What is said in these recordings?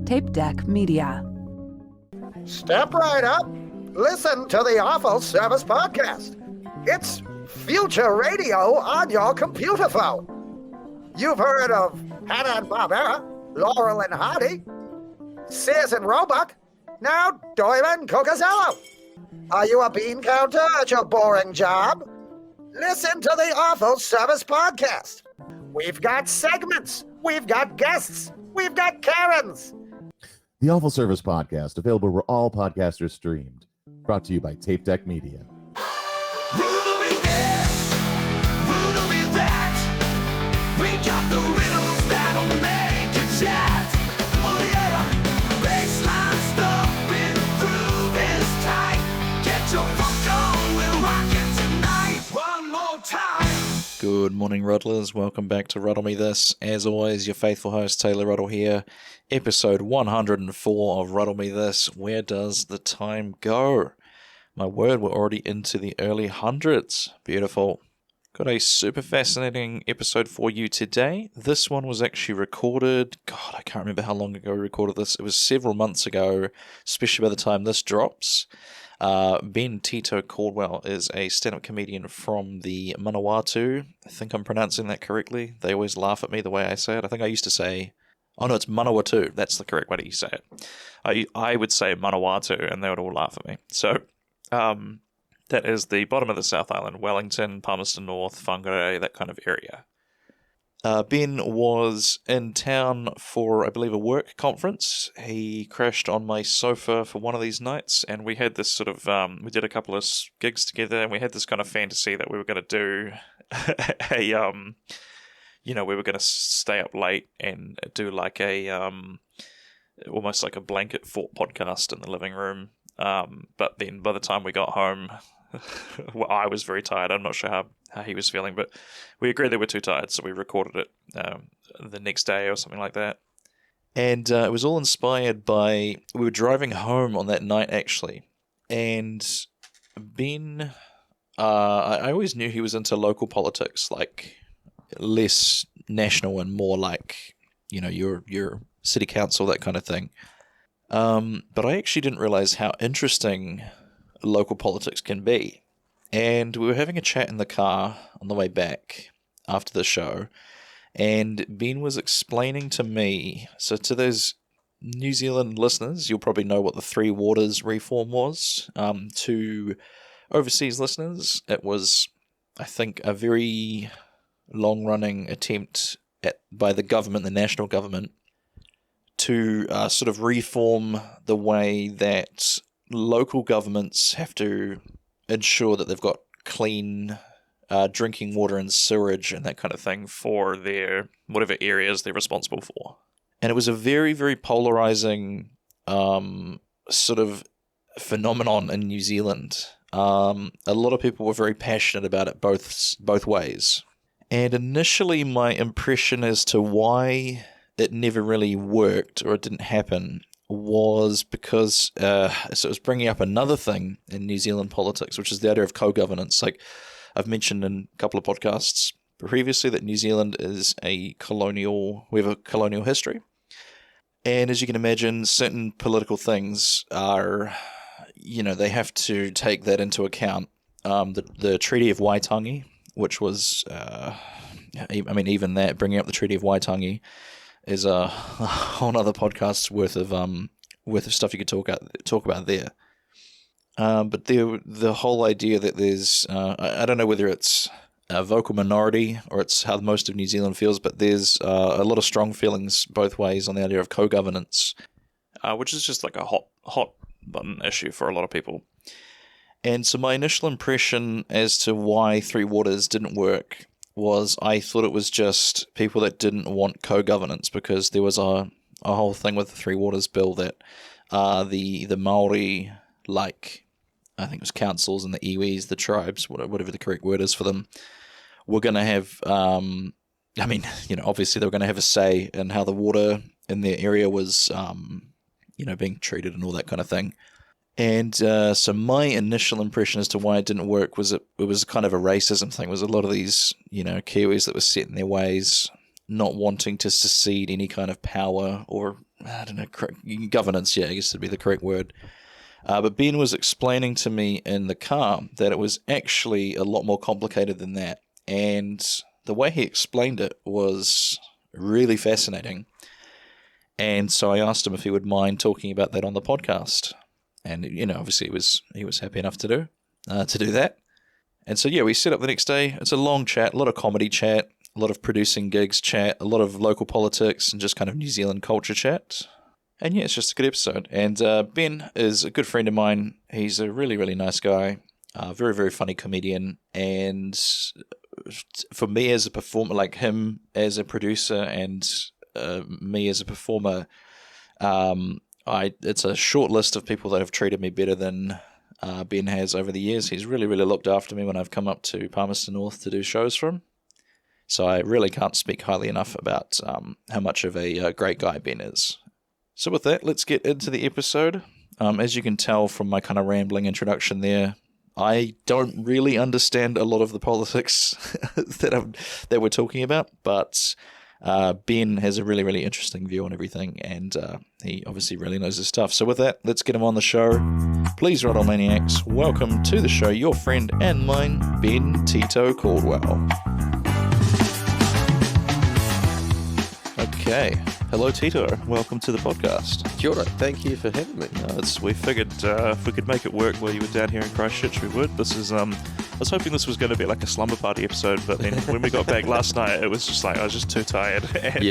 Tape Deck Media. Step right up. Listen to the Awful Service Podcast. It's future radio on your computer phone. You've heard of Hannah and Barbera, Laurel and Hardy, Sears and Roebuck, now Doyle and Cocazello. Are you a bean counter at your boring job? Listen to the Awful Service Podcast. We've got segments, we've got guests, we've got Karens. The Awful Service Podcast, available where all podcasts are streamed. Brought to you by Tape Deck Media. Ruddle me this, ruddle me that. We got the riddles that'll make you chat. Oh yeah, baseline stuff been through this tight. Get your funk on, we're rocking tonight. One more time. Good morning, Ruddlers. Welcome back to Ruddle Me This. As always, your faithful host, Taylor Ruddle here. Episode 104 of Ruddle Me This. Where does the time go? My word, we're already into the early hundreds. Beautiful. Got a super fascinating episode for you today. This one was actually recorded, God, I can't remember how long ago we recorded this. It was several months ago, especially by the time this drops. Tito Caldwell is a stand-up comedian from the Manawatu. I think I'm pronouncing that correctly. They always laugh at me the way I say it. I think I used to say, oh no, it's Manawatu. That's the correct way to say it. I would say Manawatu, and they would all laugh at me. So, that is the bottom of the South Island, Wellington, Palmerston North, Whangarei, that kind of area. Ben was in town for, I believe, a work conference. He crashed on my sofa for one of these nights, and we had this sort of, we did a couple of gigs together, and we had this kind of fantasy that we were going to do we were going to stay up late and do like a, almost like a blanket fort podcast in the living room. But then by the time we got home, well, I was very tired. I'm not sure how he was feeling, but we agreed that we're too tired, so we recorded it the next day or something like that. And it was all inspired by, we were driving home on that night, actually, and Ben, I always knew he was into local politics, like less national and more like, your city council, that kind of thing. But I actually didn't realize how interesting local politics can be. And we were having a chat in the car on the way back after the show, and Ben was explaining to me, so to those New Zealand listeners, you'll probably know what the Three Waters reform was. To overseas listeners, it was, I think, a very long-running attempt by the government, the national government, to sort of reform the way that local governments have to ensure that they've got clean drinking water and sewage and that kind of thing for their whatever areas they're responsible for. And it was a very, very polarizing sort of phenomenon in New Zealand. A lot of people were very passionate about it both ways. And initially my impression as to why it never really worked or it didn't happen was because so it was bringing up another thing in New Zealand politics, which is the idea of co-governance. Like I've mentioned in a couple of podcasts previously that New Zealand is we have a colonial history. And as you can imagine, certain political things are, they have to take that into account. The Treaty of Waitangi, which was, even that, bringing up the Treaty of Waitangi, is a whole other podcast's worth of stuff you could talk about there. But the whole idea that there's I don't know whether it's a vocal minority or it's how most of New Zealand feels, but there's a lot of strong feelings both ways on the idea of co-governance, which is just like a hot button issue for a lot of people. And so my initial impression as to why Three Waters didn't work was I thought it was just people that didn't want co-governance, because there was a whole thing with the Three Waters bill that the Māori, like I think it was councils and the iwis, the tribes, whatever the correct word is for them, were going to have, obviously they were going to have a say in how the water in their area was, being treated and all that kind of thing. And so my initial impression as to why it didn't work was it was kind of a racism thing. It was a lot of these, Kiwis that were set in their ways not wanting to secede any kind of power or, I don't know, governance, I guess would be the correct word. But Ben was explaining to me in the car that it was actually a lot more complicated than that. And the way he explained it was really fascinating. And so I asked him if he would mind talking about that on the podcast. And, obviously he was happy enough to do that. And so, we set up the next day. It's a long chat, a lot of comedy chat, a lot of producing gigs chat, a lot of local politics, and just kind of New Zealand culture chat. And it's just a good episode. And Ben is a good friend of mine. He's a really, really nice guy, very, very funny comedian. And for me as a performer, like him as a producer and me as a performer, it's a short list of people that have treated me better than Ben has over the years. He's really, really looked after me when I've come up to Palmerston North to do shows for him. So I really can't speak highly enough about how much of a great guy Ben is. So with that, let's get into the episode. As you can tell from my kind of rambling introduction there, I don't really understand a lot of the politics that we're talking about, but Ben has a really, really interesting view on everything, and he obviously really knows his stuff. So with that, let's get him on the show. Please, Ruddle Maniacs, welcome to the show, your friend and mine, Ben Tito Caldwell. Okay. Hello, Tito. Welcome to the podcast. Kia ora. Thank you for having me. We figured if we could make it work while you were down here in Christchurch, we would. This is I was hoping this was going to be like a slumber party episode, but then when we got back last night, it was just like I was just too tired, and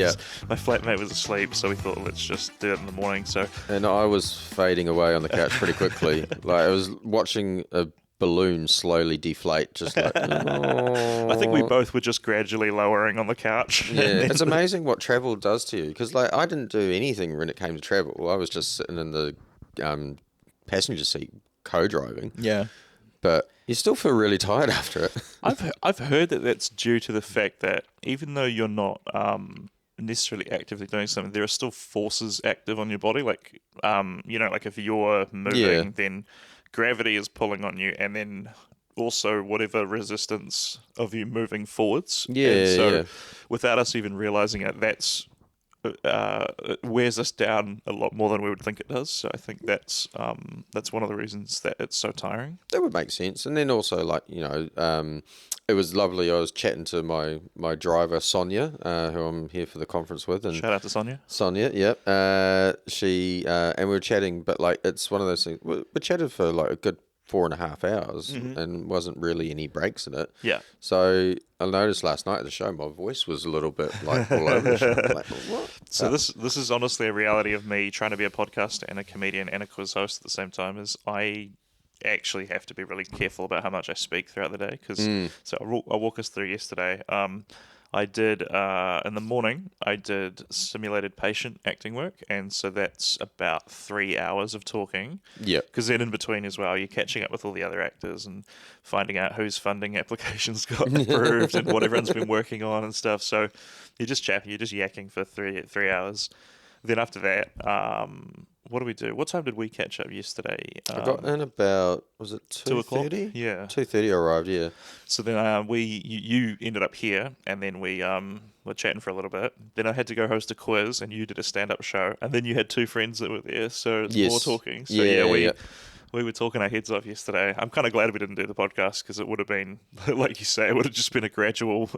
my flatmate was asleep, so we thought let's just do it in the morning. And I was fading away on the couch pretty quickly. I was watching a balloon slowly deflate, just like I think we both were just gradually lowering on the couch. It's amazing what travel does to you, because I didn't do anything when it came to travel. I was just sitting in the passenger seat co-driving, but you still feel really tired after it. I've heard that that's due to the fact that even though you're not necessarily actively doing something, there are still forces active on your body, like like if you're moving, then gravity is pulling on you, and then also whatever resistance of you moving forwards. Without us even realizing it, that's it wears us down a lot more than we would think it does. So I think that's one of the reasons that it's so tiring. That would make sense. And then also, it was lovely. I was chatting to my driver, Sonia, who I'm here for the conference with. And shout out to Sonia. Sonia, yep. She and we were chatting, but it's one of those things. We chatted for a good 4.5 hours, and wasn't really any breaks in it. Yeah. So I noticed last night at the show, my voice was a little bit all over the show. What? So this is honestly a reality of me trying to be a podcaster and a comedian and a quiz host at the same time. Is I actually have to be really careful about how much I speak throughout the day, because so I'll walk us through yesterday. I did in the morning I did simulated patient acting work, and so that's about 3 hours of talking. Yeah. Because then in between as well, you're catching up with all the other actors and finding out whose funding applications got approved and what everyone's been working on and stuff. So you're just chatting, you're just yakking for three hours. Then after that, what do we do? What time did we catch up yesterday? I got in about, was it 2:30? Yeah. 2:30 I arrived, yeah. So then you ended up here, and then we were chatting for a little bit. Then I had to go host a quiz, and you did a stand-up show. And then you had two friends that were there, so it's more talking. So we were talking our heads off yesterday. I'm kind of glad we didn't do the podcast, because it would have been, like you say, it would have just been a gradual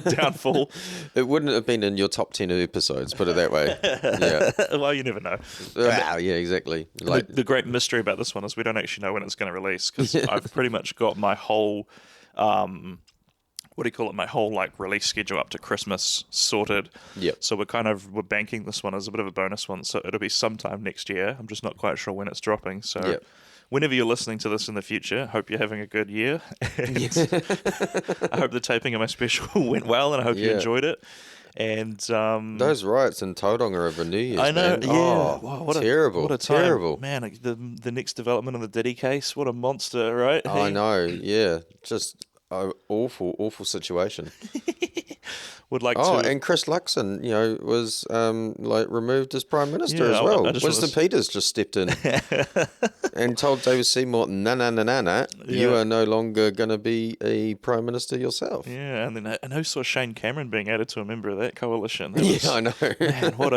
downfall. It wouldn't have been in your top 10 episodes, put it that way. Yeah. Well, you never know. Wow, yeah, exactly. The great mystery about this one is we don't actually know when it's going to release, because I've pretty much got my whole... my whole release schedule up to Christmas sorted. Yeah. So we're banking this one as a bit of a bonus one. So it'll be sometime next year. I'm just not quite sure when it's dropping. So whenever you're listening to this in the future, hope you're having a good year. I hope the taping of my special went well, and I hope you enjoyed it. And those riots in Tauranga over New Year's, I know, man. yeah. Oh, What terrible, what a time. terrible. Man, the next development of the Diddy case, what a monster, right? I know, yeah. Just awful situation. would like Oh, to. and Chris Luxon, was removed as Prime Minister Yeah, as well. I just Winston wanna Peters just stepped in and told David Seymour, no, you Yeah. are no longer going to be a Prime Minister yourself. Yeah, and who saw Shane Cameron being added to a member of that coalition? That Yeah, I know. Man, what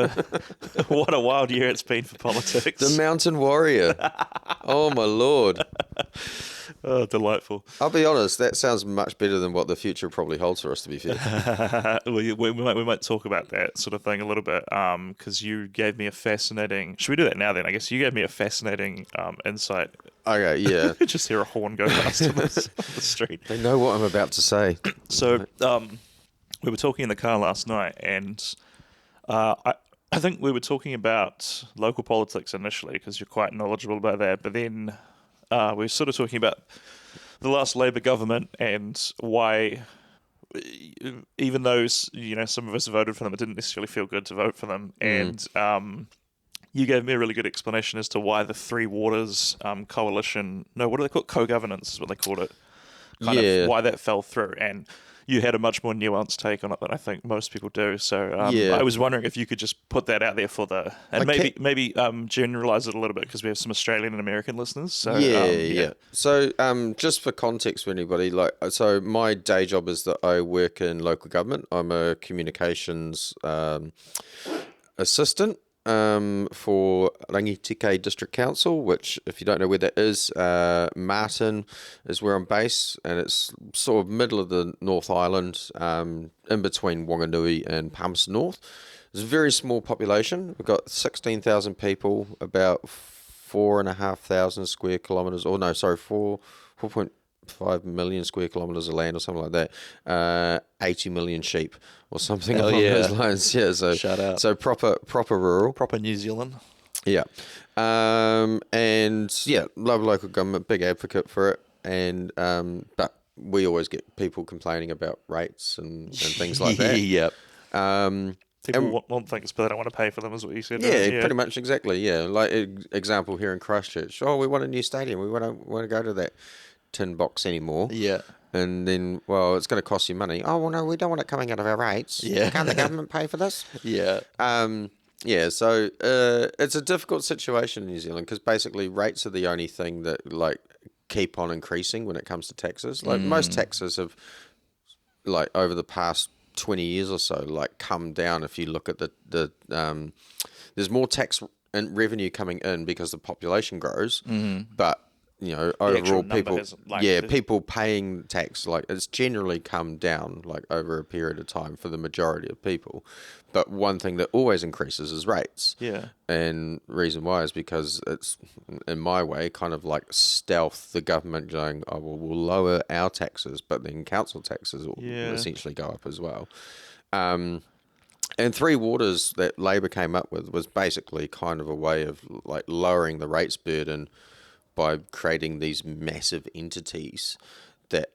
a wild year it's been for politics. The Mountain Warrior. Oh, my Lord. Oh, delightful. I'll be honest, that sounds much better than what the future probably holds for us, to be fair. we might talk about that sort of thing a little bit, because you gave me a fascinating... Should we do that now then? I guess you gave me a fascinating insight. Okay, yeah. Just hear a horn go past on the street. They know what I'm about to say. So, we were talking in the car last night, and I think we were talking about local politics initially, because you're quite knowledgeable about that, but then we were sort of talking about the last Labour government and why, even though some of us voted for them, it didn't necessarily feel good to vote for them. And you gave me a really good explanation as to why the Three Waters coalition, no, what do they call it? Co-governance is what they called it. Kind of why that fell through. And you had a much more nuanced take on it than I think most people do. So I was wondering if you could just put that out there for maybe generalize it a little bit, because we have some Australian and American listeners. So yeah. So just for context for anybody, so my day job is that I work in local government. I'm a communications assistant for Rangitike District Council, which, if you don't know where that is, Martin is where I'm based, and it's sort of middle of the North Island, in between Wanganui and Palmerston North. It's a very small population. We've got 16,000 people, about 4,500 square kilometres, 4.5 million square kilometres of land or something like that. 80 million sheep or something along those lines. Yeah, so shout out. So proper rural, proper New Zealand. Yeah, and yeah, love local government, big advocate for it, and but we always get people complaining about rates and things like that. Yep. People want things, but they don't want to pay for them, is what you said. Yeah, pretty much, exactly. Yeah, like example here in Christchurch. Oh, we want a new stadium. We want to go to that tin box anymore. Yeah. And then, well, it's going to cost you money. Oh, well, no, we don't want it coming out of our rates. Yeah. Can't the government pay for this? Yeah. Yeah, so it's a difficult situation in New Zealand, because basically rates are the only thing that keep on increasing when it comes to taxes. Most taxes have over the past 20 years or so come down. If you look at the there's more tax and revenue coming in because the population grows, but overall people paying tax, it's generally come down over a period of time for the majority of people. But one thing that always increases is rates. Yeah. And reason why is because it's, in my way, kind of stealth, the government going, oh, well, we'll lower our taxes, but then council taxes will essentially go up as well. And Three Waters that Labor came up with was basically kind of a way of lowering the rates burden by creating these massive entities that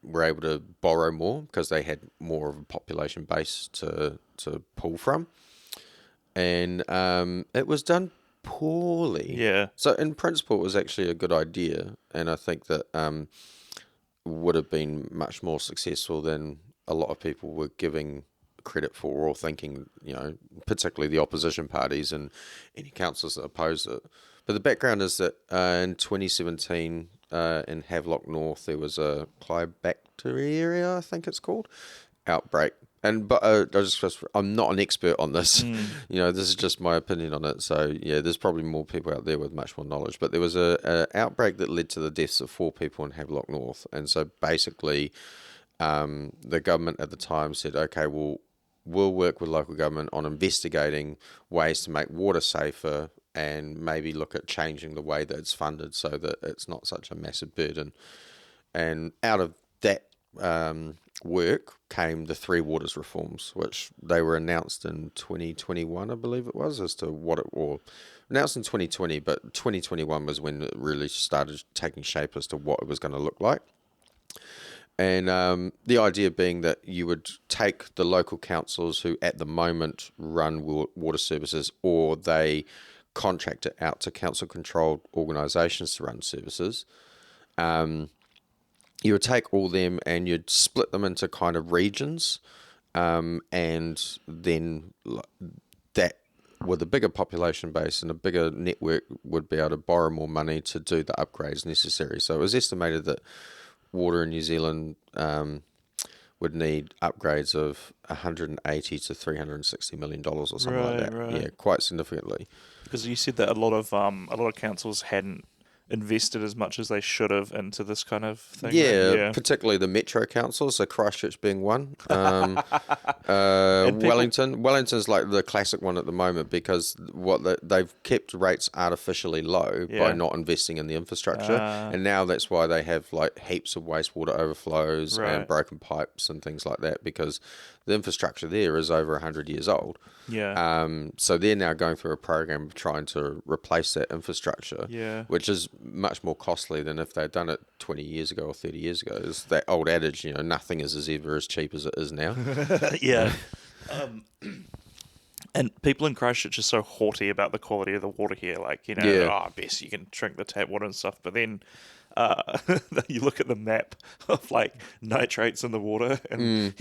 were able to borrow more because they had more of a population base to pull from. And it was done poorly. Yeah. So in principle, it was actually a good idea. And I think that would have been much more successful than a lot of people were giving credit for, or thinking, particularly the opposition parties and any councillors that oppose it. But the background is that in 2017 in Havelock North, there was a Clybacteria, I think it's called, outbreak. But I'm not an expert on this. This is just my opinion on it. So yeah, there's probably more people out there with much more knowledge. But there was a outbreak that led to the deaths of 4 people in Havelock North. And so basically, the government at the time said, okay, we'll work with local government on investigating ways to make water safer, and maybe look at changing the way that it's funded so that it's not such a massive burden. And out of that work came the Three Waters reforms, which they were announced in 2021, I believe it was, announced in 2020, but 2021 was when it really started taking shape as to what it was going to look like. And the idea being that you would take the local councils who at the moment run water services, or they contract it out to council-controlled organisations to run services. You would take all them and you'd split them into kind of regions, and then that with a bigger population base and a bigger network would be able to borrow more money to do the upgrades necessary. So it was estimated that water in New Zealand would need upgrades of 180 to 360 million dollars or something like that. Right. Yeah, quite significantly. Because you said that a lot of councils hadn't invested as much as they should have into this kind of thing. Yeah, particularly the metro councils, so Christchurch being one. Wellington's like the classic one at the moment because they've kept rates artificially low by not investing in the infrastructure, and now that's why they have like heaps of wastewater overflows and broken pipes and things like that because the infrastructure there is over 100 years old. Yeah. So they're now going through a program of trying to replace that infrastructure, which is much more costly than if they'd done it 20 years ago or 30 years ago. It's that old adage, nothing is ever as cheap as it is now. Yeah. And people in Christchurch are so haughty about the quality of the water here. Like, best you can drink the tap water and stuff. But then you look at the map of like nitrates in the water and,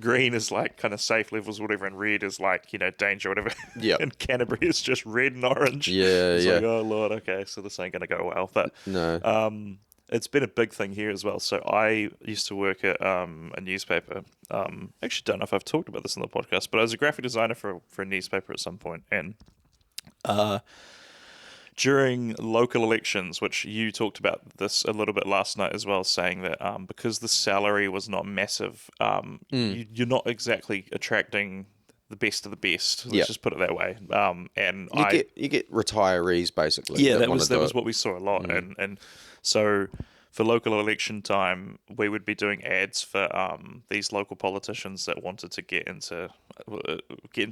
green is like kind of safe levels, whatever, and red is like, danger, whatever. Yeah. And Canterbury is just red and orange. Yeah, it's like, oh, Lord, okay, so this ain't going to go well. But no. It's been a big thing here as well. So I used to work at a newspaper. Actually, don't know if I've talked about this on the podcast, but I was a graphic designer for a newspaper at some point. And during local elections, which you talked about this a little bit last night as well, saying that because the salary was not massive, you're not exactly attracting the best of the best. Let's just put it that way. And you get retirees basically. Yeah, that was what we saw a lot. And so for local election time, we would be doing ads for these local politicians that wanted to get into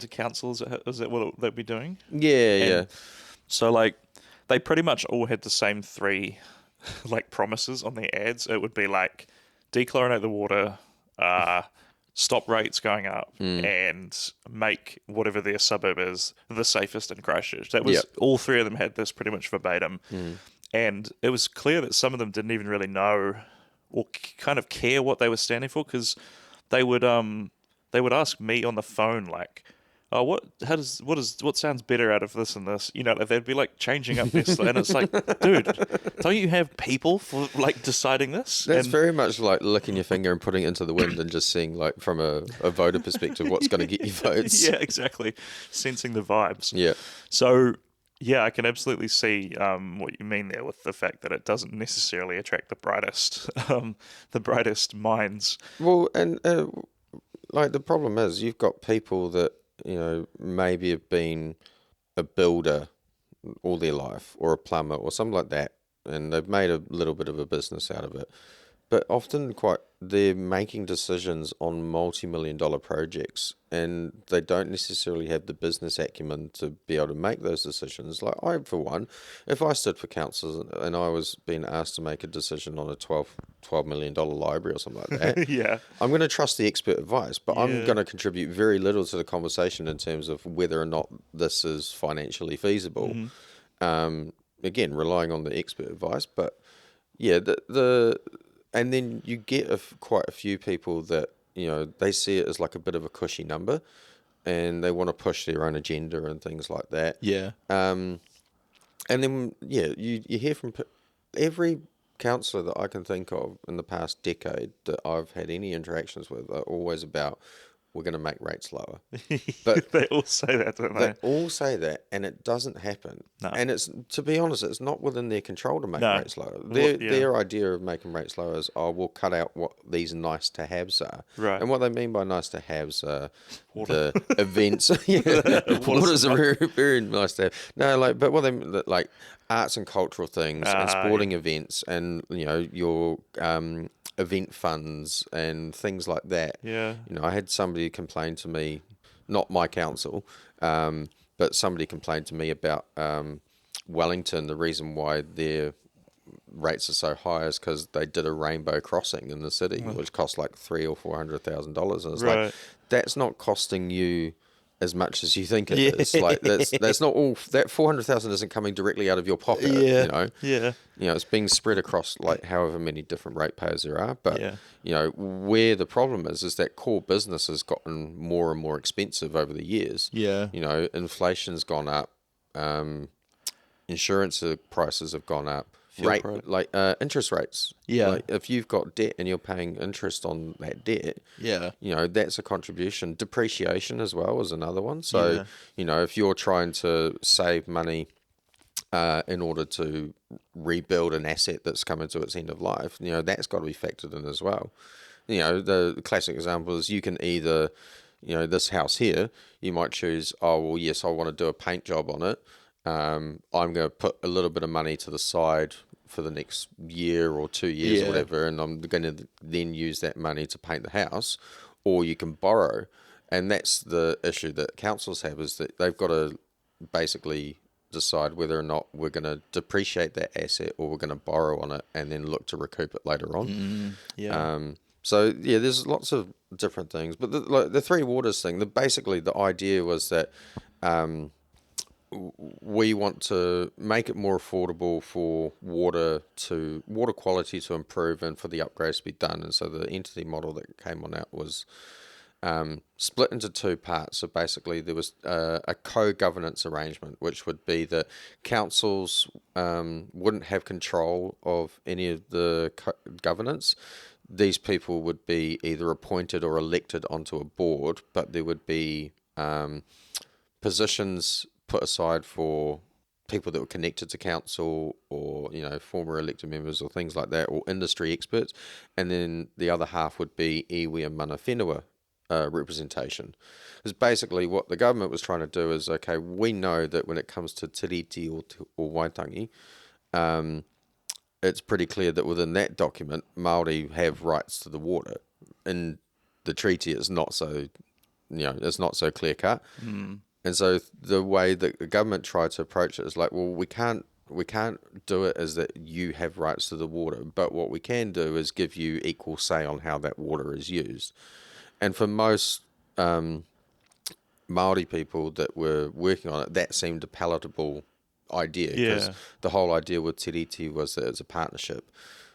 council. Is that what they'd be doing? Yeah. So like they pretty much all had the same three like promises on their ads. It would be like dechlorinate the water, stop rates going up, and make whatever their suburb is the safest in Christchurch. That was all three of them had this pretty much verbatim. And it was clear that some of them didn't even really know or kind of care what they were standing for because they would ask me on the phone like, "Oh, what sounds better out of this and this?" They'd be like changing up this, and it's like, dude, don't you have people for like deciding this? That's very much like licking your finger and putting it into the wind and just seeing like from a voter perspective what's going to get you votes. Yeah, exactly, sensing the vibes. Yeah. So. Yeah, I can absolutely see what you mean there with the fact that it doesn't necessarily attract the brightest minds. Well, and like the problem is you've got people that maybe have been a builder all their life or a plumber or something like that, and they've made a little bit of a business out of it. But often they're making decisions on multi-million-dollar projects and they don't necessarily have the business acumen to be able to make those decisions. Like I, for one, if I stood for council and I was being asked to make a decision on a $12 million library or something like that, I'm going to trust the expert advice, but I'm going to contribute very little to the conversation in terms of whether or not this is financially feasible. Again, relying on the expert advice, but yeah, and then you get quite a few people that, they see it as like a bit of a cushy number and they want to push their own agenda and things like that. Yeah. And then, you hear from every councillor that I can think of in the past decade that I've had any interactions with are always about, we're going to make rates lower. But they all say that, don't they? They all say that, and it doesn't happen. No. And it's, to be honest, it's not within their control to make rates lower. Their idea of making rates lower is, we'll cut out what these nice-to-haves are. Right. And what they mean by nice-to-haves are Water. the events. Water's a very, very nice to have. No, but what they mean, like arts and cultural things and sporting events and, your event funds and things like that. Yeah. I had somebody complain to me, not my council, but somebody complained to me about Wellington. The reason why their rates are so high is because they did a rainbow crossing in the city, which cost like $300,000 or $400,000. And it's like, that's not costing you as much as you think it is. Like that's not all. That 400,000 isn't coming directly out of your pocket. You know. Yeah. You know, it's being spread across like however many different ratepayers there are. But you know, where the problem is that core business has gotten more and more expensive over the years. Yeah. You know, inflation's gone up. Insurance prices have gone up. Interest rates. Yeah. Like if you've got debt and you're paying interest on that debt, Yeah. you know, that's a contribution. Depreciation as well is another one. So, you know, if you're trying to save money in order to rebuild an asset that's coming to its end of life, you know, that's got to be factored in as well. You know, the classic example is you can either, you know, this house here, you might choose, oh, well, yes, I want to do a paint job on it. I'm going to put a little bit of money to the side for the next year or 2 years or whatever, and I'm going to then use that money to paint the house, or you can borrow. And that's the issue that councils have, is that they've got to basically decide whether or not we're going to depreciate that asset or we're going to borrow on it and then look to recoup it later on. So, yeah, there's lots of different things. But the Three Waters thing, basically the idea was that we want to make it more affordable for water quality to improve and for the upgrades to be done. And so the entity model that came on out was split into two parts. So basically there was a co-governance arrangement, which would be that councils wouldn't have control of any of the governance. These people would be either appointed or elected onto a board, but there would be positions put aside for people that were connected to council, or, you know, former elected members or things like that, or industry experts. And then the other half would be iwi and mana whenua representation. Because basically what the government was trying to do is, okay, we know that when it comes to tiriti or waitangi, it's pretty clear that within that document, Māori have rights to the water. In the treaty, it's not so, you know, it's not so clear cut. And so the way that the government tried to approach it is like, well, we can't do it as that you have rights to the water, but what we can do is give you equal say on how that water is used. And for most Māori people that were working on it, that seemed a palatable idea, because the whole idea with tiriti was that it's a partnership,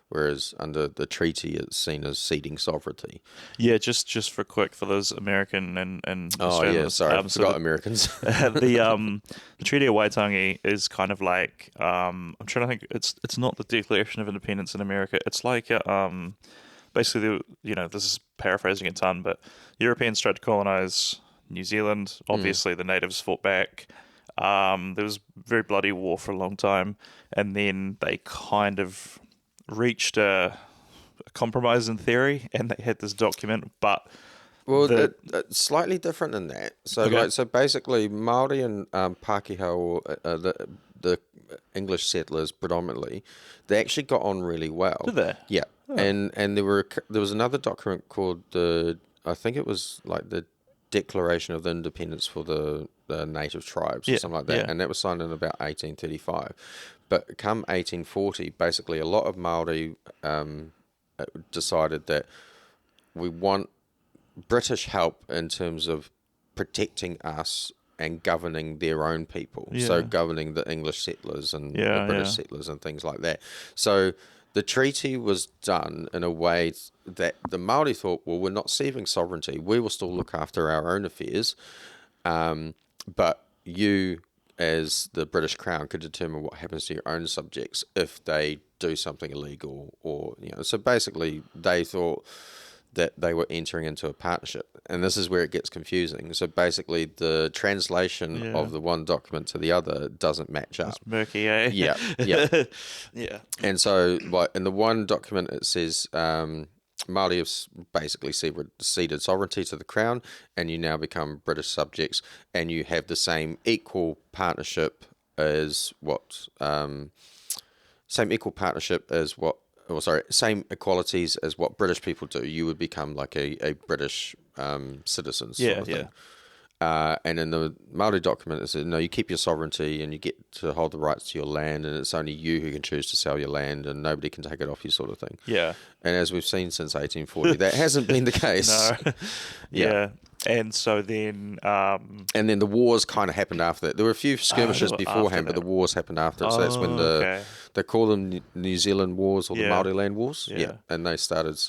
whereas under the treaty it's seen as ceding sovereignty. Yeah, just for those American and Australians. I forgot Americans. The Treaty of Waitangi is kind of like I'm trying to think. It's not the Declaration of Independence in America. It's like basically, you know, this is paraphrasing a ton, but Europeans tried to colonize New Zealand. Obviously, the natives fought back. There was very bloody war for a long time, and then they kind of reached a compromise in theory, and they had this document, but it's slightly different than that. So so basically Māori and Pākehā, or the English settlers predominantly, they actually got on really well. Did they? Yeah. Oh. And there was another document called I think it was like the Declaration of Independence for the native tribes or something like that, and that was signed in about 1835. But come 1840, basically a lot of Māori decided that we want British help in terms of protecting us and governing their own people. So governing the English settlers and the British settlers and things like that. So the treaty was done in a way that the Māori thought, well, we're not ceding sovereignty. We will still look after our own affairs. But you, as the British Crown, could determine what happens to your own subjects if they do something illegal, or, you know. So basically, they thought that they were entering into a partnership, and this is where it gets confusing. So basically, the translation of the one document to the other doesn't match up. It's murky, eh? Yeah. And so, like in the one document, it says Māori have basically ceded sovereignty to the Crown, and you now become British subjects, and you have the same equal partnership as same equalities as what British people do. You would become like a British citizen sort of thing. And in the Māori document, it says, no, you keep your sovereignty and you get to hold the rights to your land, and it's only you who can choose to sell your land, and nobody can take it off you, sort of thing. Yeah. And as we've seen since 1840, that hasn't been the case. No. And so then... and then the wars kind of happened after that. There were a few skirmishes beforehand, but the wars happened after it. So that's when they call them New Zealand Wars or the Māori Land Wars. Yeah. And they started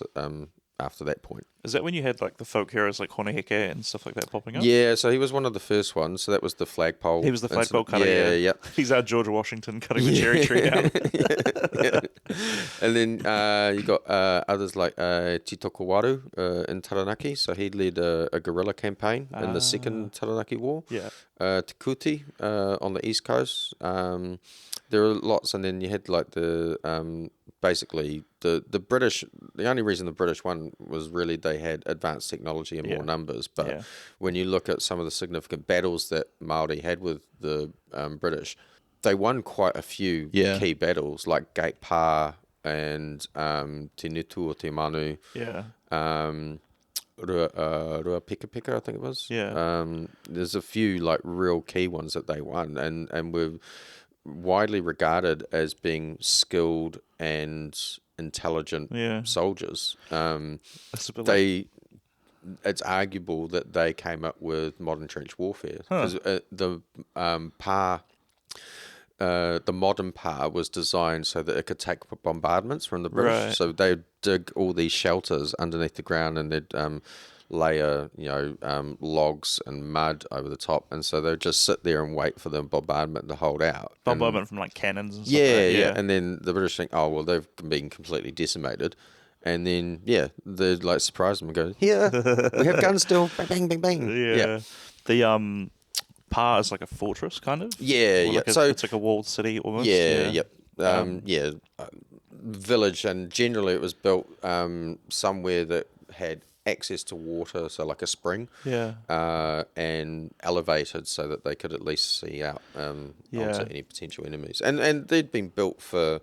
after that point. Is that when you had like the folk heroes like Honeheke and stuff like that popping up? Yeah, so he was one of the first ones. So that was the flagpole. He was the flagpole cutter. Yeah. He's our George Washington cutting the cherry tree down. And then you got others like Tito in Taranaki. So he led a guerrilla campaign in the second Taranaki War. Yeah. Te Kuti on the east coast. There are lots, and then you had like the basically the British. The only reason the British won was really they had advanced technology and more numbers. But when you look at some of the significant battles that Māori had with the British, they won quite a few key battles like Gate Pa and Te Netu o Te Manu. Yeah. Rua Pika Pika, I think it was. Yeah. There's a few like real key ones that they won, and were widely regarded as being skilled and intelligent soldiers. It's arguable that they came up with modern trench warfare because the modern PAR was designed so that it could take bombardments from the British. Right. So they'd dig all these shelters underneath the ground and they'd layer, logs and mud over the top. And so they'd just sit there and wait for the bombardment to hold out. Bombardment from like cannons and stuff like that. Yeah. And then the British think, oh, well, they've been completely decimated. And then, they'd like surprise them and go, here, we have guns still. Bang, bang, bang, bang. Yeah. The Pa is like a fortress, kind of. So it's like a walled city almost. Village, and generally it was built somewhere that had access to water, so like a spring. And elevated so that they could at least see out onto any potential enemies. And they'd been built for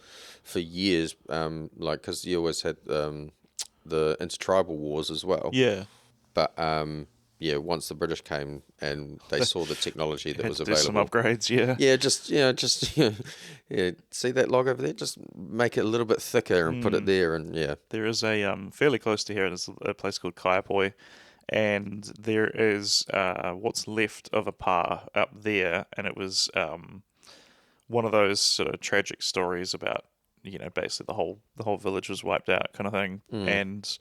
years, because you always had the intertribal wars as well. But once the British came and they saw the technology that was available, some upgrades. See that log over there? Just make it a little bit thicker and put it there, and there is a fairly close to here. There's a place called Kaiapoi, and there is what's left of a Pa up there, and it was one of those sort of tragic stories about basically the whole village was wiped out kind of thing, and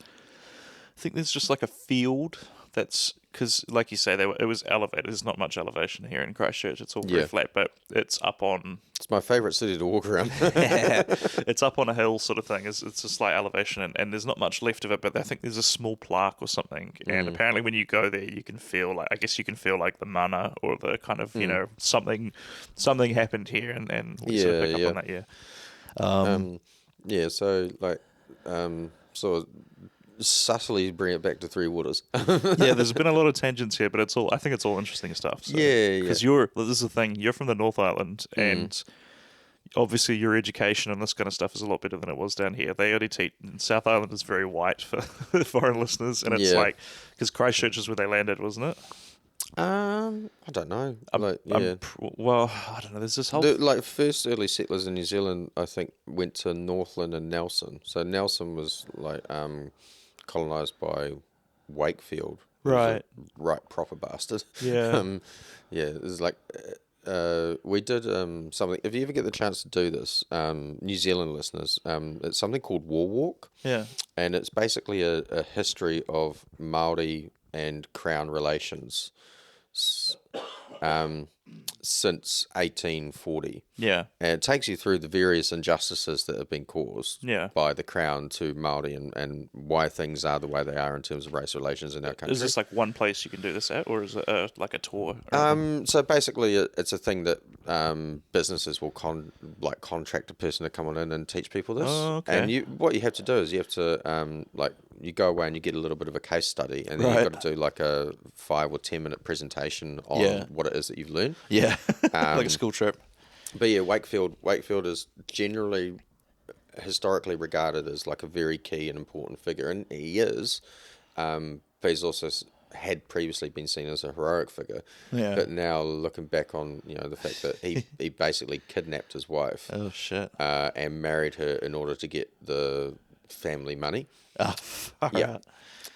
I think there's just like a field. That's because, like you say, it was elevated. There's not much elevation here in Christchurch. It's all very flat, but it's up on... It's my favourite city to walk around. It's up on a hill sort of thing. It's a slight elevation, and there's not much left of it, but I think there's a small plaque or something. And apparently when you go there, you can feel like... I guess you can feel like the mana or the kind of, something happened here, and we sort of pick up on that, so subtly bring it back to Three Waters. There's been a lot of tangents here, but I think it's all interesting stuff. So. Because this is the thing, you're from the North Island, and obviously your education and this kind of stuff is a lot better than it was down here. They only teach, South Island is very white for foreign listeners, and it's like, because Christchurch is where they landed, wasn't it? I don't know. I don't know. There's this whole first early settlers in New Zealand, I think, went to Northland and Nelson. So Nelson was colonised by Wakefield, right? Proper bastard. Yeah, It's like we did something. If you ever get the chance to do this, New Zealand listeners, it's something called War Walk. And it's basically a history of Māori and Crown relations since 1840. And it takes you through the various injustices that have been caused by the Crown to Māori and why things are the way they are in terms of race relations in our country. Is this like one place you can do this at, or is it like a tour? So basically it's a thing that businesses will contract a person to come on in and teach people this. And what you have to do is you have to you go away and you get a little bit of a case study, and then you've got to do like a 5 or 10 minute presentation on what it is that you've learned. Like a school trip. But Wakefield is generally historically regarded as like a very key and important figure, and he is, but he's also had previously been seen as a heroic figure. But now looking back on the fact that he basically kidnapped his wife. Oh shit! And married her in order to get the family money.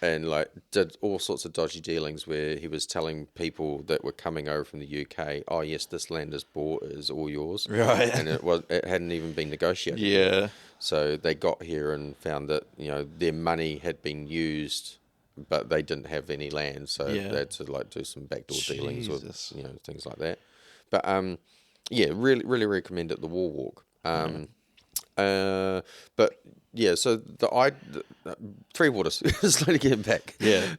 and like did all sorts of dodgy dealings where he was telling people that were coming over from the UK, oh yes, this land is bought, is all yours, Right. and it hadn't even been negotiated. Yeah. So they got here and found that their money had been used, but they didn't have any land, so they had to like do some backdoor dealings with things like that. But really recommend it. The War Walk. But yeah, so the Three Waters. Slowly getting back. Yeah.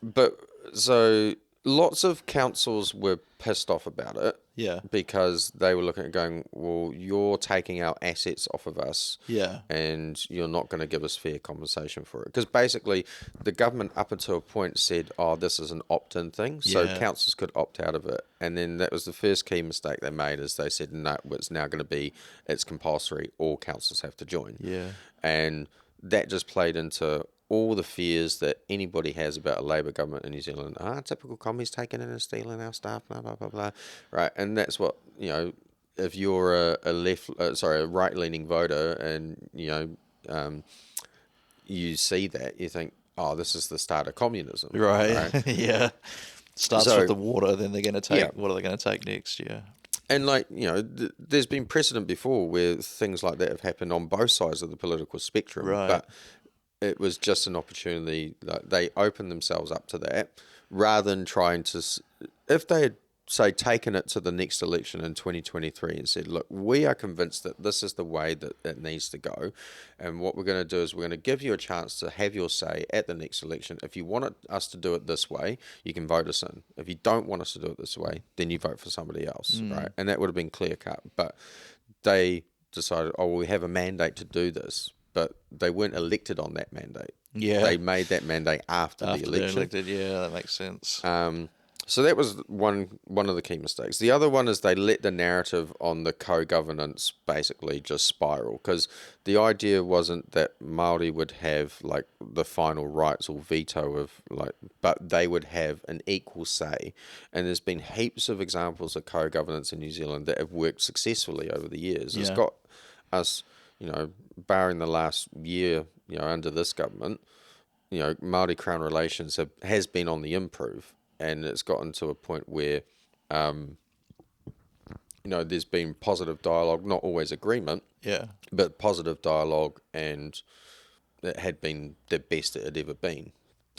But so lots of councils were pissed off about it. Yeah. Because they were looking at going, well, you're taking our assets off of us. Yeah. And you're not going to give us fair compensation for it. Because basically, the government up until a point said, oh, this is an opt-in thing. So councils could opt out of it. And then that was the first key mistake they made, is they said, no, it's now going to be, it's compulsory. All councils have to join. Yeah. And that just played into all the fears that anybody has about a Labour government in New Zealand. Typical commies taking in and stealing our stuff, blah, blah, blah, blah. Right, and that's what, if you're a right-leaning voter and, you see that, you think, oh, this is the start of communism. Right? Yeah. Starts with the water, then they're going to take, what are they going to take next? Yeah. And there's been precedent before where things like that have happened on both sides of the political spectrum. Right. But it was just an opportunity. Like, they opened themselves up to that rather than trying to. If they had, say, taken it to the next election in 2023 and said, look, we are convinced that this is the way that it needs to go. And what we're going to do is we're going to give you a chance to have your say at the next election. If you want us to do it this way, you can vote us in. If you don't want us to do it this way, then you vote for somebody else. Right. And that would have been clear cut. But they decided, oh, well, we have a mandate to do this. But they weren't elected on that mandate. Yeah. They made that mandate after the election. They're elected, yeah, that makes sense. So that was one of the key mistakes. The other one is they let the narrative on the co-governance basically just spiral, because the idea wasn't that Māori would have like the final rights or veto of but they would have an equal say. And there's been heaps of examples of co-governance in New Zealand that have worked successfully over the years. It's got us, barring the last year, under this government, Māori Crown relations has been on the improve, and it's gotten to a point where, there's been positive dialogue, not always agreement, but positive dialogue, and it had been the best it had ever been.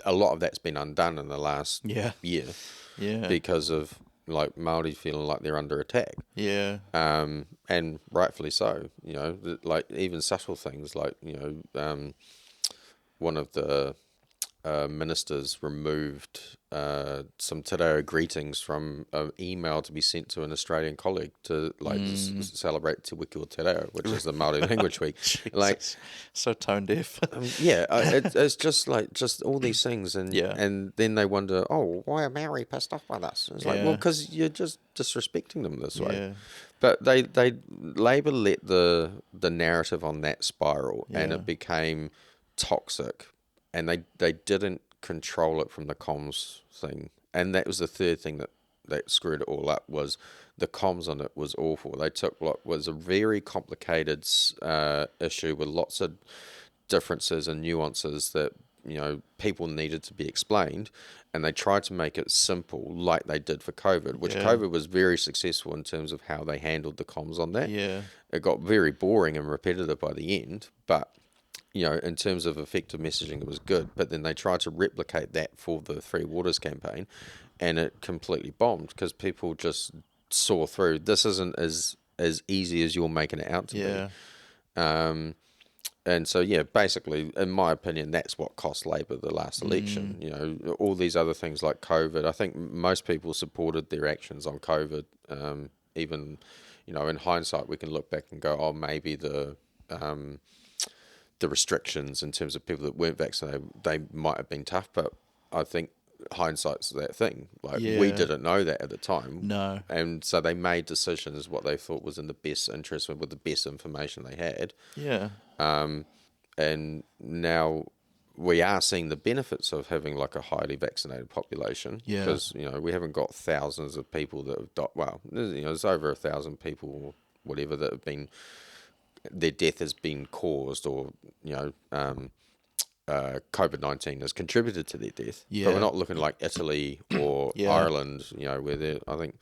A lot of that's been undone in the last year, because of Māori feeling like they're under attack. Yeah. And rightfully so. Even subtle things like, one of the ministers removed some Te Reo greetings from an email to be sent to an Australian colleague to celebrate Te Wiki o Te Reo, which is the Māori Language Week. So tone deaf. It's just all these things, and then they wonder, oh, why are Maori pissed off by this? It's well, because you're just disrespecting them this way. But Labour let the narrative on that spiral, and it became toxic, and they didn't control it from the comms thing. And that was the third thing that screwed it all up, was the comms on it was awful. They took what was a very complicated issue with lots of differences and nuances that people needed to be explained, and they tried to make it simple like they did for COVID, which COVID was very successful in terms of how they handled the comms on that. It got very boring and repetitive by the end, but in terms of effective messaging, it was good. But then they tried to replicate that for the Three Waters campaign, and it completely bombed because people just saw through. This isn't as easy as you're making it out to be. And so, basically, in my opinion, that's what cost Labour the last election. All these other things like COVID, I think most people supported their actions on COVID. Even, in hindsight, we can look back and go, oh, maybe the restrictions in terms of people that weren't vaccinated, they might have been tough, but I think hindsight's that thing. We didn't know that at the time. No. And so they made decisions what they thought was in the best interest with the best information they had. Yeah. And now we are seeing the benefits of having a highly vaccinated population. Yeah. Because, we haven't got thousands of people that have died. Well, there's over 1,000 people or whatever that have been, their death has been caused or, COVID-19 has contributed to their death. Yeah. But we're not looking like Italy or Yeah. Ireland, where I think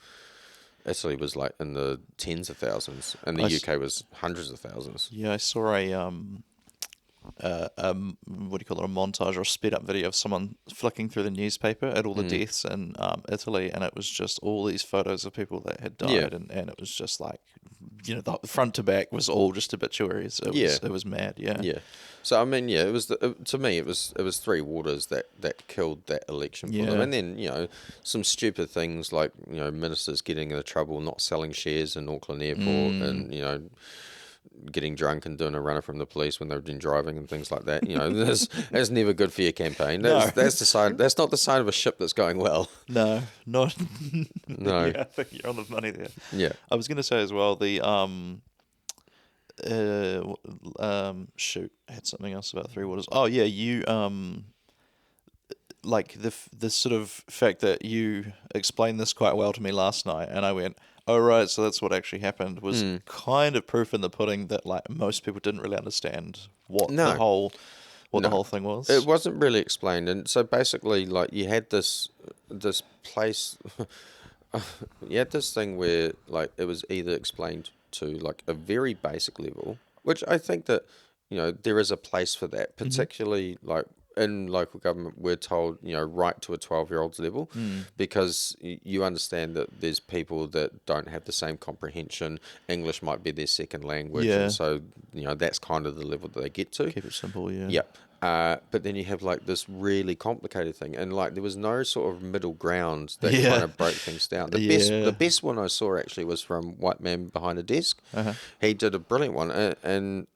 Italy was like in the tens of thousands, and the UK was hundreds of thousands. Yeah, I saw what do you call it, a montage or a sped up video of someone flicking through the newspaper at all the deaths in Italy, and it was just all these photos of people that had died, Yeah. and it was just like, the front to back was all just obituaries. It was mad. Yeah. So I mean, it was to me it was Three Waters that killed that election for them, and then some stupid things like ministers getting into trouble, not selling shares in Auckland Airport, and getting drunk and doing a runner from the police when they've been driving and things like that. That's never good for your campaign. That's the sign. That's not the sign of a ship that's going well. No, not No. Yeah, I think you're on the money there. Yeah. I was going to say as well the shoot, I had something else about Three Waters. Oh yeah, you like the sort of fact that you explained this quite well to me last night, and I went, oh right, so that's what actually happened, was kind of proof in the pudding that like most people didn't really understand what the whole thing was. It wasn't really explained, and so basically, like you had this place, you had this thing where like it was either explained to like a very basic level, which I think that there is a place for that, particularly like in local government, we're told, right to a 12-year-old's level, because you understand that there's people that don't have the same comprehension. English might be their second language, and so that's kind of the level that they get to. Keep it simple, yeah. Yep. But then you have like this really complicated thing, and like there was no sort of middle ground that kind of broke things down. The best one I saw actually was from White Man Behind a Desk. He did a brilliant one and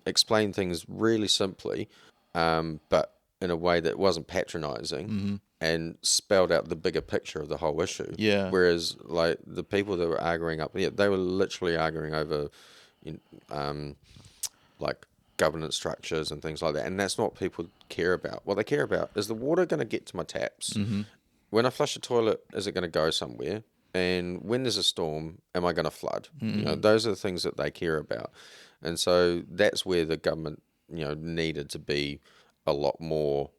explained things really simply, but in a way that wasn't patronising, and spelled out the bigger picture of the whole issue. Yeah. Whereas like the people that were arguing they were literally arguing over, like governance structures and things like that, and that's not what people care about. What they care about is the water going to get to my taps. When I flush a toilet, is it going to go somewhere? And when there's a storm, am I going to flood? Those are the things that they care about. And so that's where the government needed to be a lot more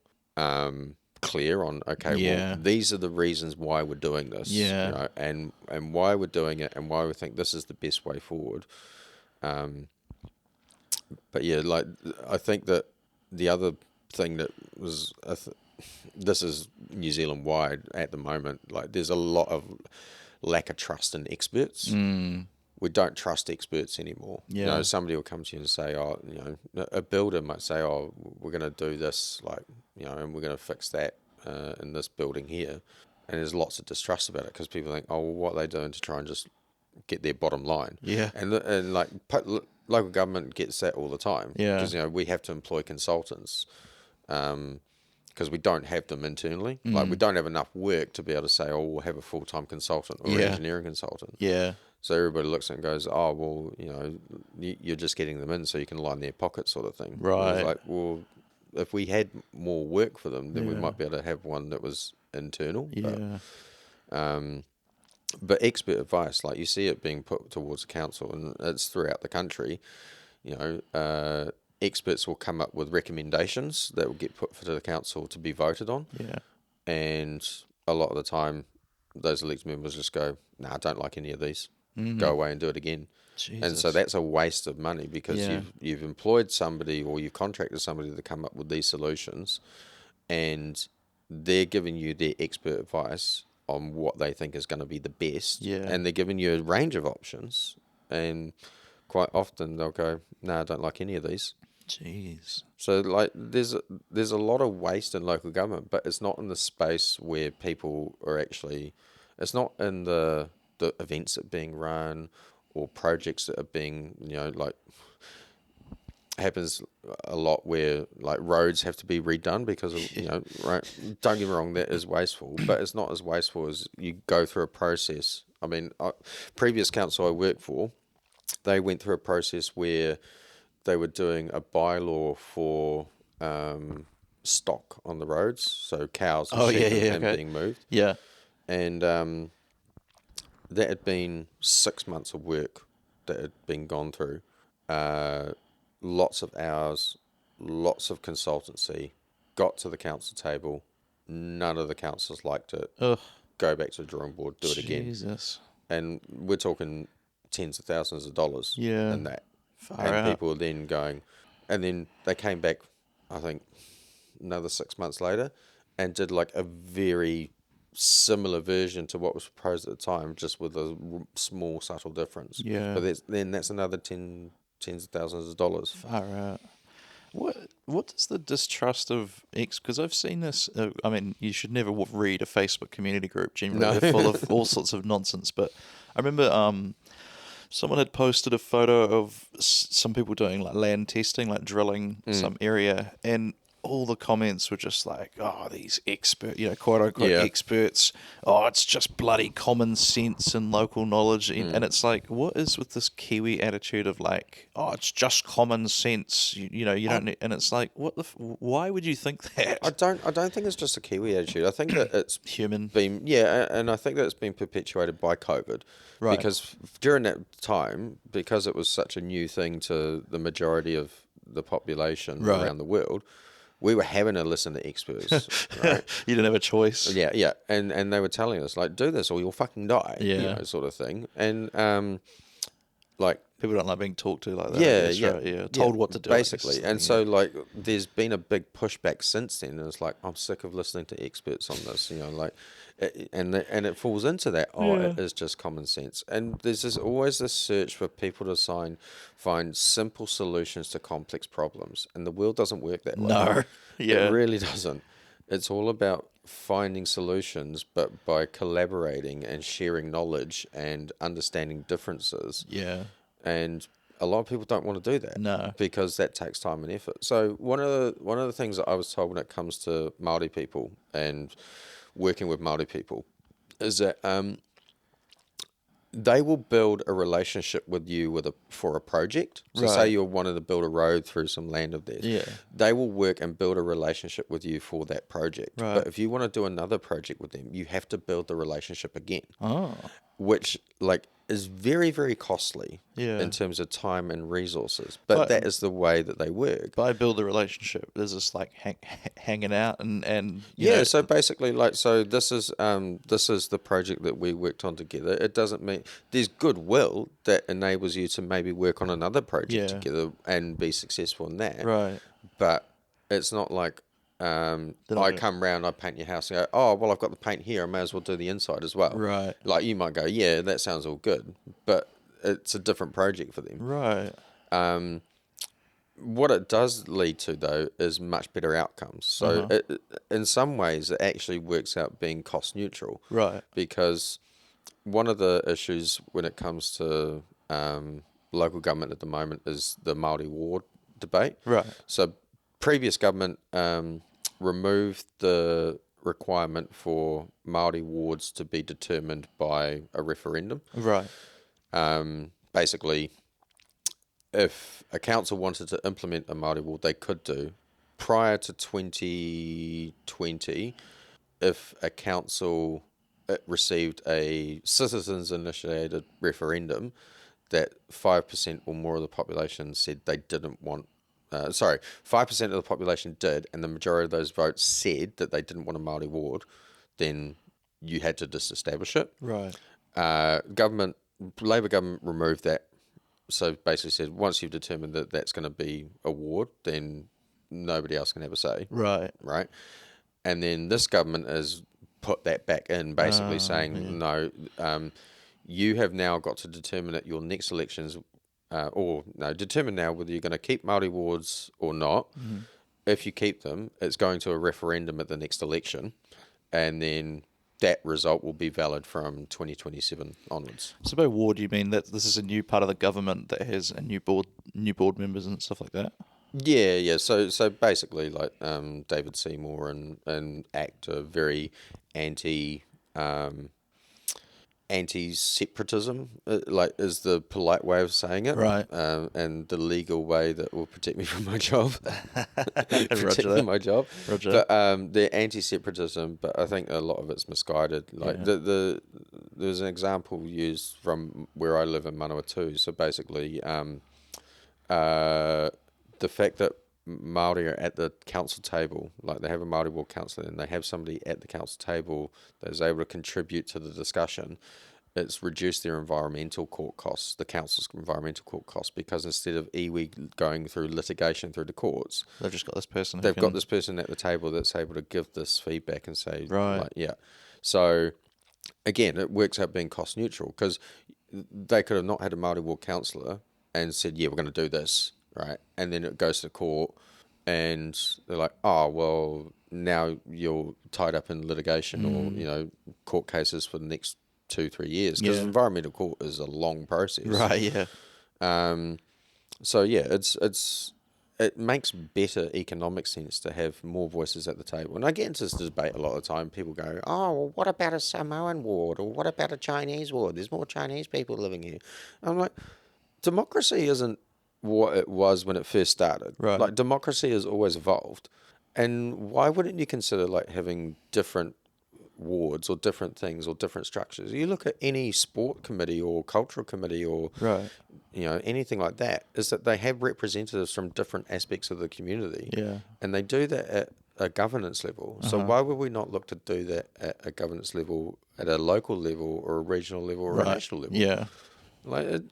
clear on, well, these are the reasons why we're doing this, and why we're doing it, and why we think this is the best way forward. But yeah, like I think that the other thing that was this is New Zealand wide at the moment. Like there's a lot of lack of trust in experts. We don't trust experts anymore. Somebody will come to you and say, a builder might say, we're going to do this, like, and we're going to fix that in this building here. And there's lots of distrust about it because people think, what are they doing to try and just get their bottom line? Yeah. And like local government gets that all the time. Yeah. Because, we have to employ consultants because we don't have them internally. Like we don't have enough work to be able to say, we'll have a full-time consultant or engineering consultant. Yeah. So everybody looks at it and goes, well, you're just getting them in so you can line their pockets sort of thing. Right. It's like, well, if we had more work for them, then we might be able to have one that was internal. Yeah. But expert advice, like you see it being put towards the council, and it's throughout the country, experts will come up with recommendations that will get put to the council to be voted on. Yeah. And a lot of the time, those elected members just go, I don't like any of these. Go away and do it again. Jesus. And so that's a waste of money because you've employed somebody or you've contracted somebody to come up with these solutions, and they're giving you their expert advice on what they think is going to be the best. Yeah. And they're giving you a range of options, and quite often they'll go, I don't like any of these. Jeez. So like there's a lot of waste in local government, but it's not in the space where people are actually, it's not in the events that are being run or projects that are being, like happens a lot where like roads have to be redone because of, right. Don't get me wrong, that is wasteful, but it's not as wasteful as you go through a process. I mean, previous council I worked for, they went through a process where they were doing a bylaw for stock on the roads, so cows and sheep and being moved. Yeah. And that had been 6 months of work that had been gone through, lots of hours, lots of consultancy, got to the council table, none of the councillors liked it. Ugh. Go back to the drawing board, do it again. Jesus. And we're talking tens of thousands of dollars in that. Far and out. people are then going, and then they came back, I think, another 6 months later, and did like a very similar version to what was proposed at the time, just with a small, subtle difference. Yeah. But that's another tens of thousands of dollars. Far out. What does the distrust of because I've seen this, I mean, you should never read a Facebook community group, generally. No. They're full of all sorts of nonsense, but I remember someone had posted a photo of some people doing like land testing, like drilling some area, and all the comments were just like, oh, these expert, quote unquote experts. Oh, it's just bloody common sense and local knowledge. And it's like, what is with this Kiwi attitude of like, oh, it's just common sense. You don't need, and it's like, why would you think that? I don't think it's just a Kiwi attitude. I think that it's Human. and I think that it's been perpetuated by COVID. Right. Because during that time, because it was such a new thing to the majority of the population around the world, we were having to listen to experts, right? You didn't have a choice. Yeah, and they were telling us like, do this or you'll fucking die, sort of thing. And like people don't like being talked to like that. Yeah, told what to do, basically. And so like, there's been a big pushback since then, and it's like I'm sick of listening to experts on this, and it falls into that. It is just common sense, and there's always this search for people to find simple solutions to complex problems, and the world doesn't work that way. No, It really doesn't. It's all about finding solutions, but by collaborating and sharing knowledge and understanding differences. Yeah. And a lot of people don't want to do that. No. Because that takes time and effort. So one of the things that I was told when it comes to Māori people and working with Māori people is that they will build a relationship with you for a project. So say you wanted to build a road through some land of theirs. Yeah. They will work and build a relationship with you for that project. Right. But if you want to do another project with them, you have to build the relationship again. Oh. Which is very, very costly in terms of time and resources. But that is the way that they work. By build the relationship, there's this like hanging out and so basically this is the project that we worked on together. It doesn't mean there's goodwill that enables you to maybe work on another project together and be successful in that. Right. But it's not like I come round, I paint your house and go, oh, well, I've got the paint here, I may as well do the inside as well. Right. Like you might go, yeah, that sounds all good, but it's a different project for them. Right. What it does lead to, though, is much better outcomes. So in some ways, it actually works out being cost neutral. Right. Because one of the issues when it comes to local government at the moment is the Māori ward debate. Right. So previous government removed the requirement for Māori wards to be determined by a referendum. Right. Basically, if a council wanted to implement a Māori ward, they could do. Prior to 2020, if a council received a citizens-initiated referendum, that 5% or more of the population said they didn't want 5% of the population did, and the majority of those votes said that they didn't want a Māori ward, then you had to disestablish it. Right. Labor government removed that. So basically said, once you've determined that that's going to be a ward, then nobody else can have a say. Right. Right. And then this government has put that back in, basically saying, no, you have now got to determine at your next elections determine now whether you're going to keep Māori wards or not. Mm-hmm. If you keep them, it's going to a referendum at the next election, and then that result will be valid from 2027 onwards. So by ward, you mean that this is a new part of the government that has a new board members and stuff like that? Yeah. So basically, like David Seymour and ACT are very anti-separatism, is the polite way of saying it, right? And the legal way that will protect me from my job, Roger. But they're anti-separatism, but I think a lot of it's misguided. Like there's an example used from where I live in Manawatu. So basically, the fact that Māori are at the council table, like they have a Māori war council, and they have somebody at the council table that is able to contribute to the discussion, it's reduced their environmental court costs, the council's environmental court costs, because instead of iwi going through litigation through the courts, They've just got this person. they've got this person at the table that's able to give this feedback and say, Right. like, yeah. So again, it works out being cost neutral, because they could have not had a Māori war councillor and said, yeah, we're going to do this, right? And then it goes to court and they're like, oh, well, now you're tied up in litigation or, you know, court cases for the next 2-3 years, because environmental court is a long process. Right, yeah. So yeah, it makes better economic sense to have more voices at the table. And I get into this debate a lot of the time. People go, oh, well, what about a Samoan ward, or what about a Chinese ward? There's more Chinese people living here. I'm like, democracy isn't what it was when it first started. Right. Like, democracy has always evolved. And why wouldn't you consider like having different wards or different things or different structures? You look at any sport committee or cultural committee or you know, anything like that, is that they have representatives from different aspects of the community. Yeah. And they do that at a governance level. So why would we not look to do that at a governance level, at a local level or a regional level or a national level? Yeah. Like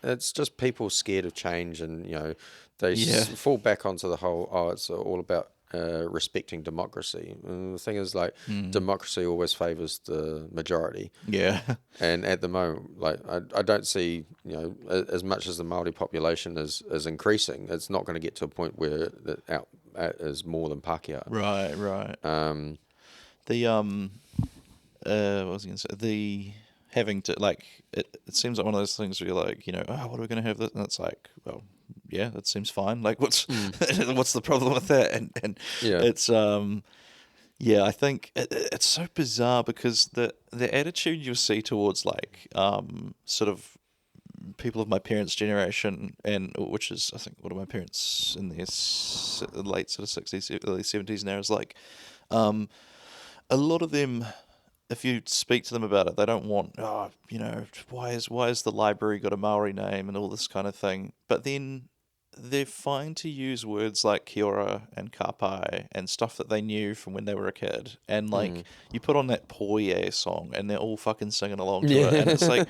it's just people scared of change, and you know they fall back onto the whole, oh, it's all about respecting democracy. And the thing is, like, democracy always favours the majority. Yeah. And at the moment, like, I don't see, you know, as much as the Māori population is increasing, it's not going to get to a point where it is more than Pākehā. Right, right. What was I going to say? The having to, like, it seems like one of those things where you're like, you know, oh, what are we going to have? This? And it's like, well, yeah, that seems fine. Like, what's the problem with that? And it's I think it's so bizarre, because the attitude you'll see towards, like, sort of people of my parents' generation, and which is, I think, what are my parents in their late sort of 60s, early 70s now, is like, a lot of them, if you speak to them about it, they don't want, oh, you know, why is the library got a Maori name and all this kind of thing. But then they're fine to use words like kia ora and ka pai and stuff that they knew from when they were a kid. And, like, you put on that Poie song and they're all fucking singing along to it. And it's like,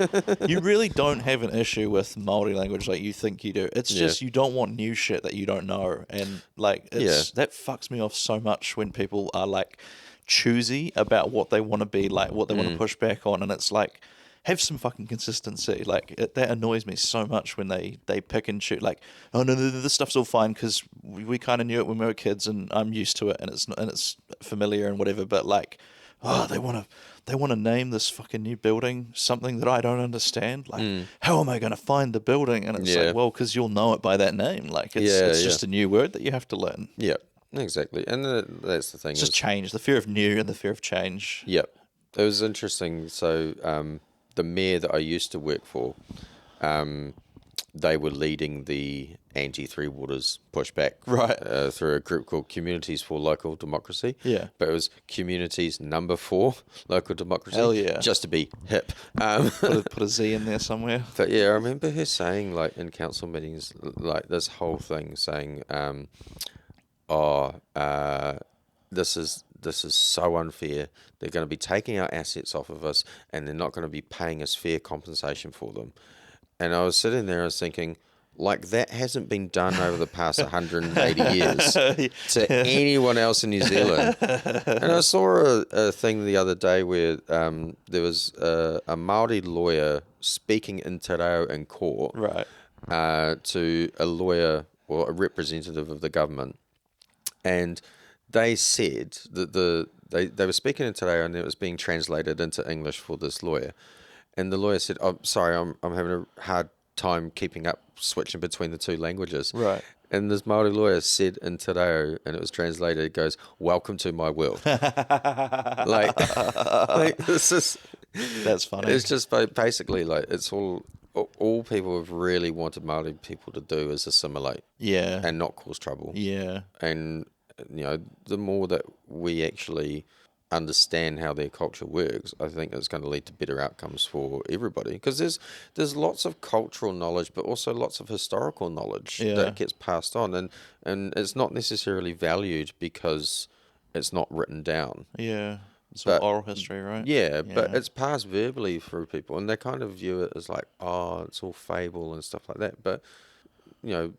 you really don't have an issue with Māori language like you think you do. It's just you don't want new shit that you don't know. And, like, that fucks me off so much when people are, like, choosy about what they want to be, like what they want to push back on, and it's like, have some fucking consistency. Like, that annoys me so much when they pick and choose, like, oh no, this stuff's all fine because we kind of knew it when we were kids and I'm used to it and it's familiar and whatever, but like, oh, they want to name this fucking new building something that I don't understand. Like, how am I going to find the building? And it's like, well, because you'll know it by that name. Like, it's just a new word that you have to learn. Yeah. Exactly, and that's the thing. It's just change, the fear of new and the fear of change. Yep, it was interesting. So the mayor that I used to work for, they were leading the anti-Three Waters pushback through a group called Communities for Local Democracy. Yeah, but it was Communities number 4 Local Democracy. Hell yeah, just to be hip. Put a Z in there somewhere. But yeah, I remember her saying, like, in council meetings, like, this whole thing saying, this is so unfair. They're going to be taking our assets off of us, and they're not going to be paying us fair compensation for them. And I was sitting there, I was thinking, like, that hasn't been done over the past 180 years to anyone else in New Zealand. And I saw a thing the other day where there was a Māori lawyer speaking in te reo in court to a lawyer or a representative of the government. And they said that they were speaking in te reo and it was being translated into English for this lawyer. And the lawyer said, "Oh, sorry, I'm having a hard time keeping up, switching between the two languages." Right. And this Māori lawyer said in te reo, and it was translated, it goes, "Welcome to my world." like this is... That's funny. It's just basically, like, it's all people have really wanted Māori people to do is assimilate. Yeah. And not cause trouble. Yeah. And, you know, the more that we actually understand how their culture works, I think it's going to lead to better outcomes for everybody. Because there's lots of cultural knowledge, but also lots of historical knowledge that gets passed on, and it's not necessarily valued because it's not written down. Yeah. It's all oral history, right? Yeah, but it's passed verbally through people, and they kind of view it as like, oh, it's all fable and stuff like that. But, you know,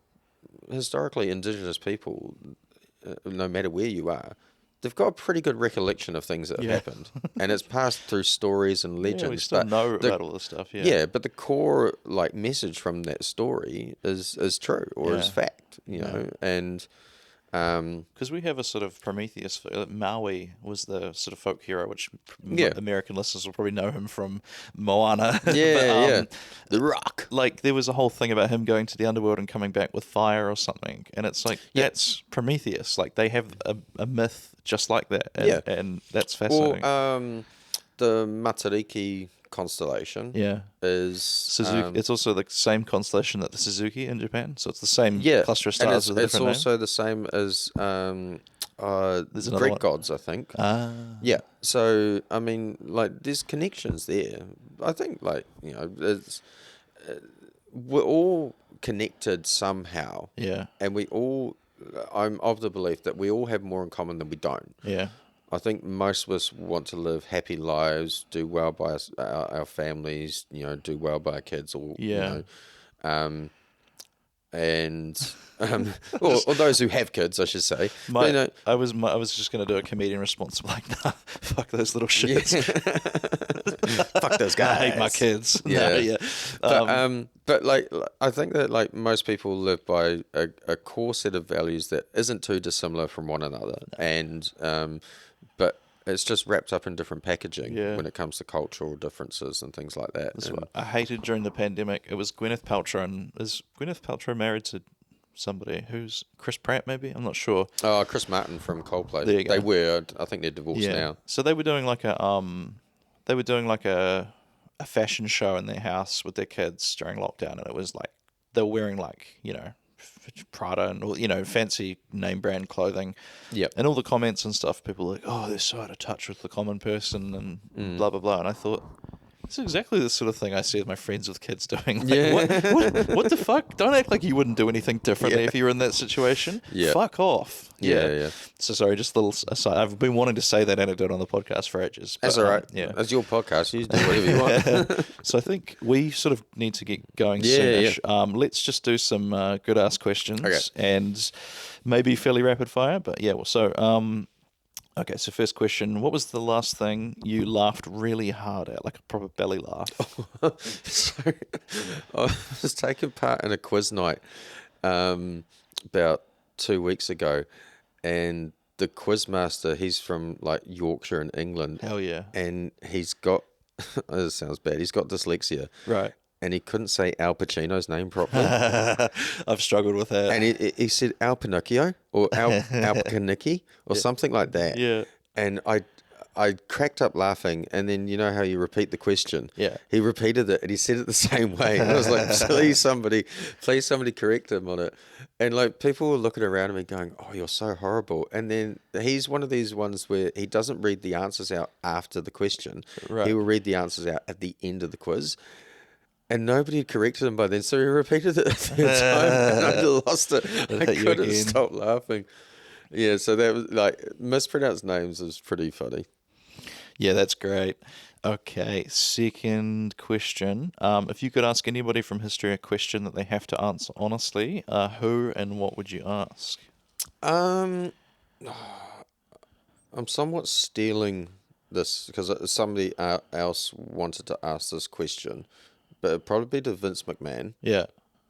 historically, Indigenous people, no matter where you are, they've got a pretty good recollection of things that have happened. And it's passed through stories and legends. Yeah, we still know about all this stuff, Yeah, but the core, like, message from that story is true, or is fact, you know, and... Because we have a sort of Prometheus. Maui was the sort of folk hero, which American listeners will probably know him from Moana. The Rock. Like, there was a whole thing about him going to the underworld and coming back with fire or something, and it's like that's Prometheus. Like, they have a myth just like that, and that's fascinating. Or the Matariki constellation is Suzuki. It's also the same constellation that the Suzuki in Japan, so it's the same cluster of stars with a it's different also name. the same as There's another Greek one. gods, I think. So I mean, like, there's connections there. I think, like, you know, it's we're all connected somehow, and I'm of the belief that we all have more in common than we don't. I think most of us want to live happy lives, do well by our families, you know, do well by our kids, or you know, or those who have kids, I should say. But, you know, I was just going to do a comedian response, like, nah, fuck those little shits. Fuck those guys. I hate my kids. But like, I think that, like, most people live by a core set of values that isn't too dissimilar from one another, and but it's just wrapped up in different packaging when it comes to cultural differences and things like that. That's what I hated during the pandemic. It was Gwyneth Paltrow, and is Gwyneth Paltrow married to somebody who's Chris Pratt? Maybe, I'm not sure. Oh, Chris Martin from Coldplay. There you go. They were. I think they're divorced now. So they were doing like a fashion show in their house with their kids during lockdown, and it was like they were wearing, like, you know, Prada and all, you know, fancy name brand clothing. And all the comments and stuff, people were like, oh, they're so out of touch with the common person and blah blah blah. And I thought, it's exactly the sort of thing I see with my friends with kids doing. Like, what the fuck? Don't act like you wouldn't do anything differently if you were in that situation. Fuck off. So sorry, just a little aside. I've been wanting to say that anecdote on the podcast for ages. That's all right. It's your podcast. You do whatever you want. So I think we sort of need to get going soonish. Let's just do some good ass questions and maybe fairly rapid fire. But okay, so first question. What was the last thing you laughed really hard at, like a proper belly laugh? So, I was taking part in a quiz night about 2 weeks ago, and the quizmaster, he's from, like, Yorkshire in England. Hell yeah. And he's got, this sounds bad, he's got dyslexia. Right. And he couldn't say Al Pacino's name properly. I've struggled with that. And he said Al Pinocchio or Al Pinocchio or something like that. Yeah. And I cracked up laughing, and then, you know how you repeat the question? Yeah. He repeated it, and he said it the same way. And I was like, please somebody correct him on it. And, like, people were looking around at me going, oh, you're so horrible. And then he's one of these ones where he doesn't read the answers out after the question. Right. He will read the answers out at the end of the quiz. And nobody had corrected him by then, so he repeated it a third time, and I lost it. I couldn't stop laughing. Yeah, so that was, like, mispronounced names was pretty funny. Yeah, that's great. Okay, second question. If you could ask anybody from history a question that they have to answer honestly, who and what would you ask? I'm somewhat stealing this because somebody else wanted to ask this question, but it'd probably be to Vince McMahon. Yeah.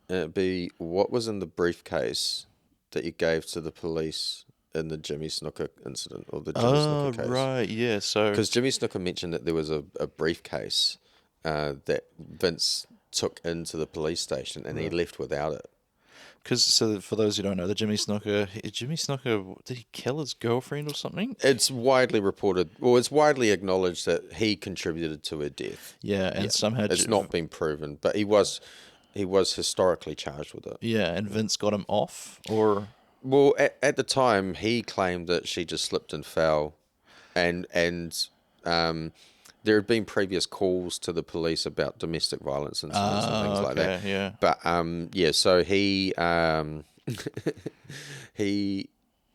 And it'd be, what was in the briefcase that you gave to the police in the Jimmy Snooker incident, or the Jimmy Snooker case? Right, yeah. So because Jimmy Snooker mentioned that there was a briefcase that Vince took into the police station, and he left without it. So for those who don't know, Jimmy Snooker, did he kill his girlfriend or something? It's widely reported, or it's widely acknowledged that he contributed to her death. Yeah, and somehow it's not been proven, but he was historically charged with it. Yeah, and Vince got him off, or... Well, at the time, he claimed that she just slipped and fell and there had been previous calls to the police about domestic violence incidents and things like that. Yeah. But so he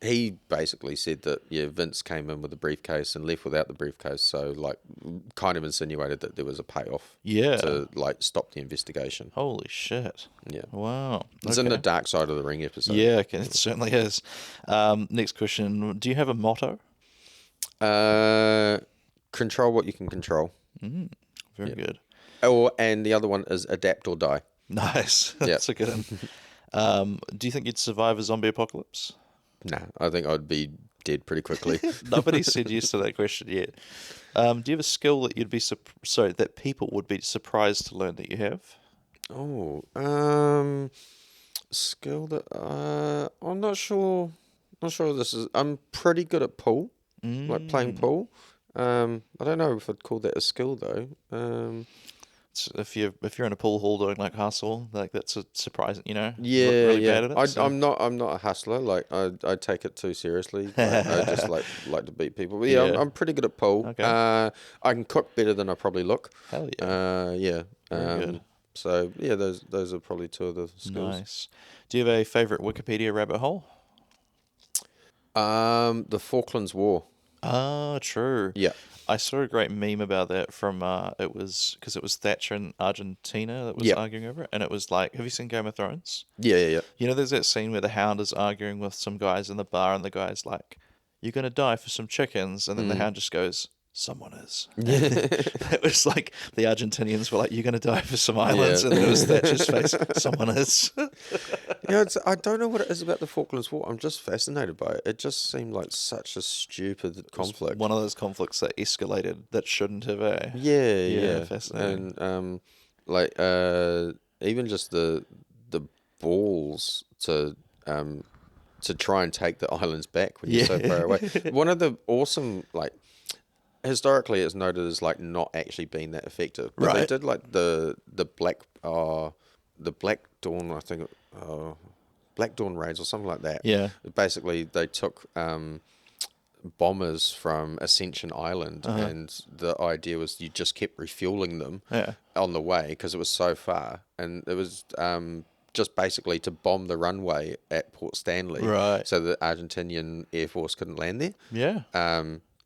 he basically said that Vince came in with a briefcase and left without the briefcase, so like kind of insinuated that there was a payoff to like stop the investigation. Holy shit. Yeah. Wow. It's in the Dark Side of the Ring episode. Yeah, okay, it certainly is. Next question. Do you have a motto? Control what you can control. Very good. And the other one is adapt or die. Nice. That's a good one. Do you think you'd survive a zombie apocalypse? Nah, I think I'd be dead pretty quickly. Nobody said yes to that question yet. Do you have a skill that you'd be that people would be surprised to learn that you have? Skill that I'm not sure. Not sure this is. I'm pretty good at pool, like playing pool. I don't know if I'd call that a skill though. If you're in a pool hall doing like hustle, like that's a surprising, Yeah, really bad at it, I'm not a hustler. Like I take it too seriously. Like, I just like to beat people. But yeah, I'm pretty good at pool. Okay. I can cook better than I probably look. Hell yeah. Yeah. Very good. So yeah, those are probably two of the skills. Nice. Do you have a favorite Wikipedia rabbit hole? The Falklands War. Oh, true. Yeah. I saw a great meme about that from it was Thatcher in Argentina that was arguing over it, and it was like, have you seen Game of Thrones? Yeah. There's that scene where the Hound is arguing with some guys in the bar, and the guy's like, "You're gonna die for some chickens," and then the Hound just goes, "Someone is." It was like the Argentinians were like, "You're gonna die for some islands," and it was Thatcher's face, "Someone is." I don't know what it is about the Falklands War. I'm just fascinated by it. It just seemed like such a stupid conflict. One of those conflicts that escalated that shouldn't have. Yeah. Fascinating. And even just the balls to try and take the islands back when you're so far away. One of the awesome historically it's noted as like not actually being that effective. But they did like the Black Dawn, I think. Black Dawn raids or something like that. Yeah. Basically, they took bombers from Ascension Island, and the idea was you just kept refueling them on the way because it was so far, and it was just basically to bomb the runway at Port Stanley, so the Argentinian Air Force couldn't land there. Yeah.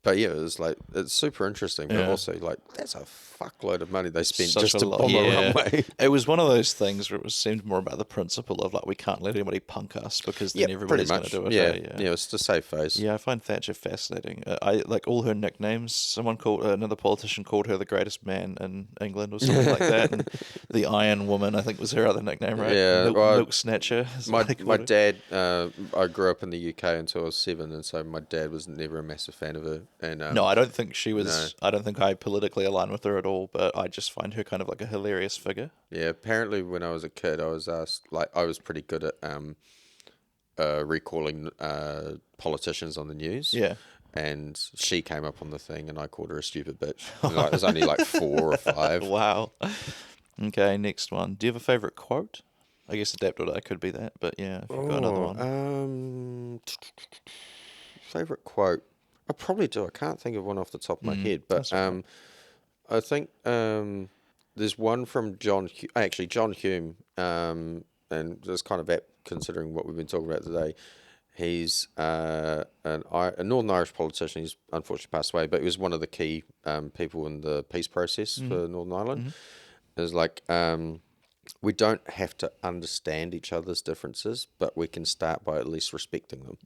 But yeah, it's super interesting, but also that's a fuckload of money they spent Such just a to lot, bomb a runway. It was one of those things where it seemed more about the principle of like, we can't let anybody punk us because then everybody's going to do it. Yeah, it's to save face. Yeah, I find Thatcher fascinating. I like all her nicknames. Someone called another politician called her the greatest man in England or something like that. And the Iron Woman, I think, was her other nickname, right? Yeah, Milk Snatcher. My dad, I grew up in the UK until I was 7, and so my dad was never a massive fan of her. And no, I don't think she was. No. I don't think I politically align with her at all. But I just find her kind of like a hilarious figure. Yeah, apparently when I was a kid, I was asked, I was pretty good at recalling politicians on the news. Yeah. And she came up on the thing, and I called her a stupid bitch. It was only like 4 or 5. Wow. Okay, next one. Do you have a favourite quote? I guess adapt or die could be that, but yeah, if you've got another one. Favourite quote? I probably do. I can't think of one off the top of my head, but I think there's one from John Hume, and it's kind of apt considering what we've been talking about today. He's a Northern Irish politician. He's unfortunately passed away, but he was one of the key people in the peace process for Northern Ireland. It's like we don't have to understand each other's differences, but we can start by at least respecting them,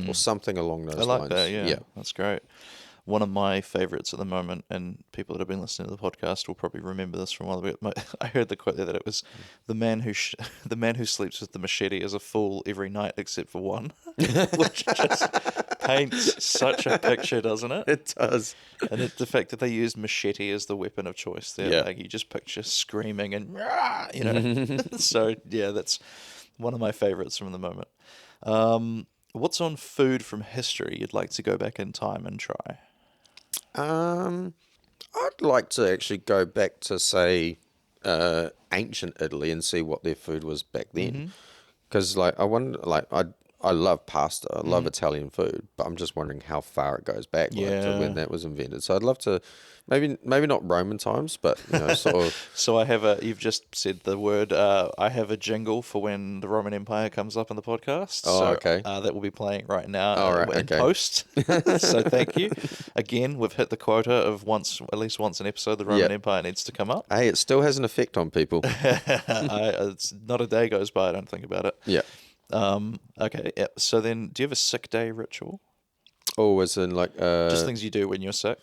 or something along those lines. I like that. Yeah, that's great. One of my favourites at the moment, and people that have been listening to the podcast will probably remember this from one of the. I heard the quote there that it was the man who sleeps with the machete is a fool every night except for one, which just paints such a picture, doesn't it? It does. And the fact that they used machete as the weapon of choice there, like you just picture screaming and So yeah, that's one of my favourites from the moment. What's on food from history you'd like to go back in time and try? I'd like to actually go back to, say, ancient Italy and see what their food was back then. Because, I wonder, I love pasta. I love Italian food, but I'm just wondering how far it goes back to when that was invented. So I'd love to, maybe not Roman times, but sort of. So you've just said the word. I have a jingle for when the Roman Empire comes up in the podcast. Oh, so, okay. That will be playing right now in okay. post. So thank you. Again, we've hit the quota of at least once an episode, the Roman Empire needs to come up. Hey, it still has an effect on people. It's not a day goes by I don't think about it. Yeah. Okay. Yeah. So then, do you have a sick day ritual? Oh, as in like Just things you do when you're sick.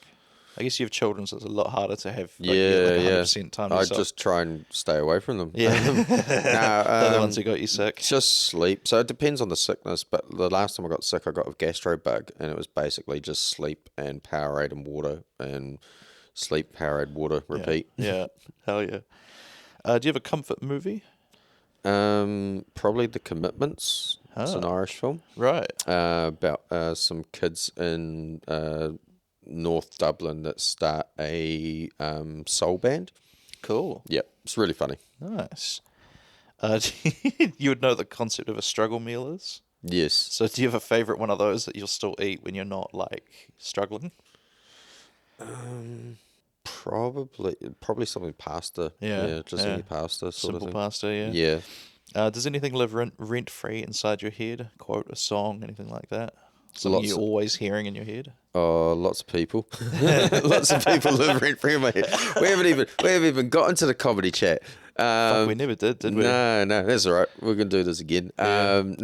I guess you have children, so it's a lot harder to have 100% time to I yourself. just try and stay away from them. Yeah. They're the ones who got you sick. Just sleep. So it depends on the sickness, but the last time I got sick, I got a gastro bug, and it was basically just sleep and Powerade and water, and sleep, Powerade, water, repeat. Yeah. Hell yeah. Do you have a comfort movie? Probably The Commitments. It's an Irish film. Right. About some kids in North Dublin that start a soul band. Cool. Yep, it's really funny. Nice. You would know the concept of a struggle meal is? Yes. So do you have a favourite one of those that you'll still eat when you're not, like, struggling? Probably something pasta. Yeah, just any pasta sort of Simple thing. pasta, yeah. Yeah. Does anything live rent-free inside your head? Quote, a song, anything like that? Something you're always hearing in your head? Oh, lots of people. Lots of people live rent free in my head. We haven't even gotten to the comedy chat. We never did we? No, that's all right. We're gonna do this again. There's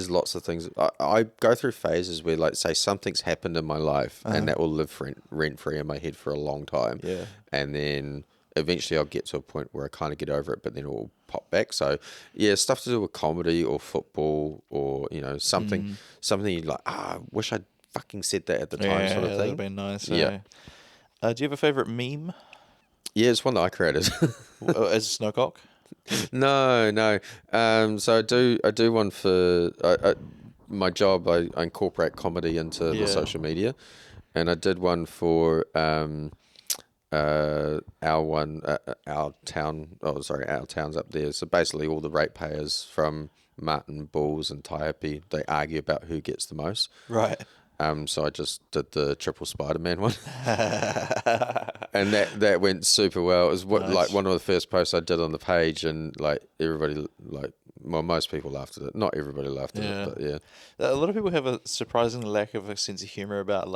lots of things. I go through phases where, like, say something's happened in my life, and that will live rent free in my head for a long time. Yeah. And then eventually I'll get to a point where I kind of get over it, but then it will pop back. So yeah, stuff to do with comedy or football or something you're like, I wish I'd fucking said that at the time, sort of thing. That'd been nice. Yeah. Do you have a favourite meme? Yeah, it's one that I created. As Snowcock? No. So I do one for my job. I incorporate comedy into the social media, and I did one for our town's up there. So basically all the ratepayers from Martin, Bulls and Taiapi, they argue about who gets the most. Right. So I just did the triple Spider-Man one. And that went super well. It was like one of the first posts I did on the page, and like everybody, most people laughed at it. Not everybody laughed at it, but yeah. A lot of people have a surprising lack of a sense of humor about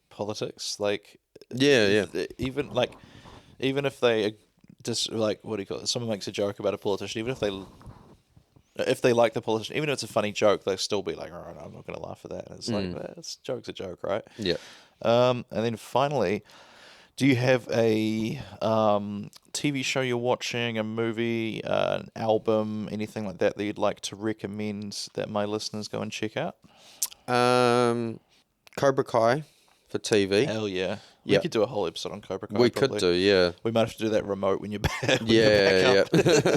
politics. Like, even if they just what do you call it? Someone makes a joke about a politician, even if they like the politician, even if it's a funny joke, they'll still be like, all right, I'm not going to laugh at that. And it's joke's a joke, right? Yeah. And then finally, do you have a TV show you're watching, a movie, an album, anything like that you'd like to recommend that my listeners go and check out? Cobra Kai for TV. Hell yeah. We could do a whole episode on Cobra Kai. We could do, yeah. We might have to do that remote when you're back. Yeah. That'd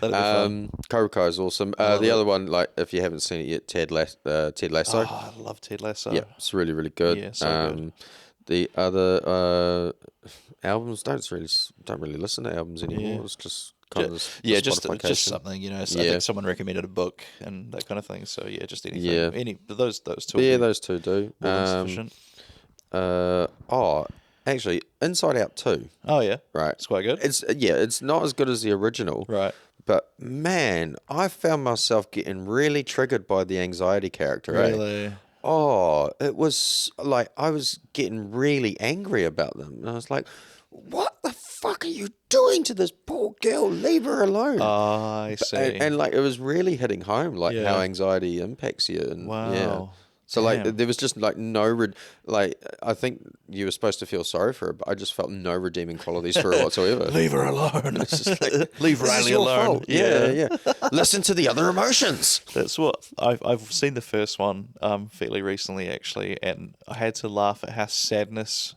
be fun. Cobra Kai is awesome. The other one, like, if you haven't seen it yet, Ted Lasso. Oh, I love Ted Lasso. Yeah, it's really, really good. Yeah, so good. The other albums, don't really listen to albums anymore. Yeah. It's just kind of just something, So I think someone recommended a book and that kind of thing. So yeah, just anything. Yeah. Those two. Yeah, those two do. More than sufficient. Actually, Inside Out 2. Oh yeah, right. It's quite good. It's not as good as the original, right? But man, I found myself getting really triggered by the anxiety character. Really? Oh, it was like I was getting really angry about them, and I was like, "What the fuck are you doing to this poor girl? Leave her alone." I see. And like it was really hitting home, like how anxiety impacts you. And wow. Yeah. So like there was just like I think you were supposed to feel sorry for her, but I just felt no redeeming qualities for her whatsoever. Leave her alone. It's just like, leave Riley alone. Fault. Yeah. Listen to the other emotions. That's what I've seen the first one fairly recently actually, and I had to laugh at how sadness.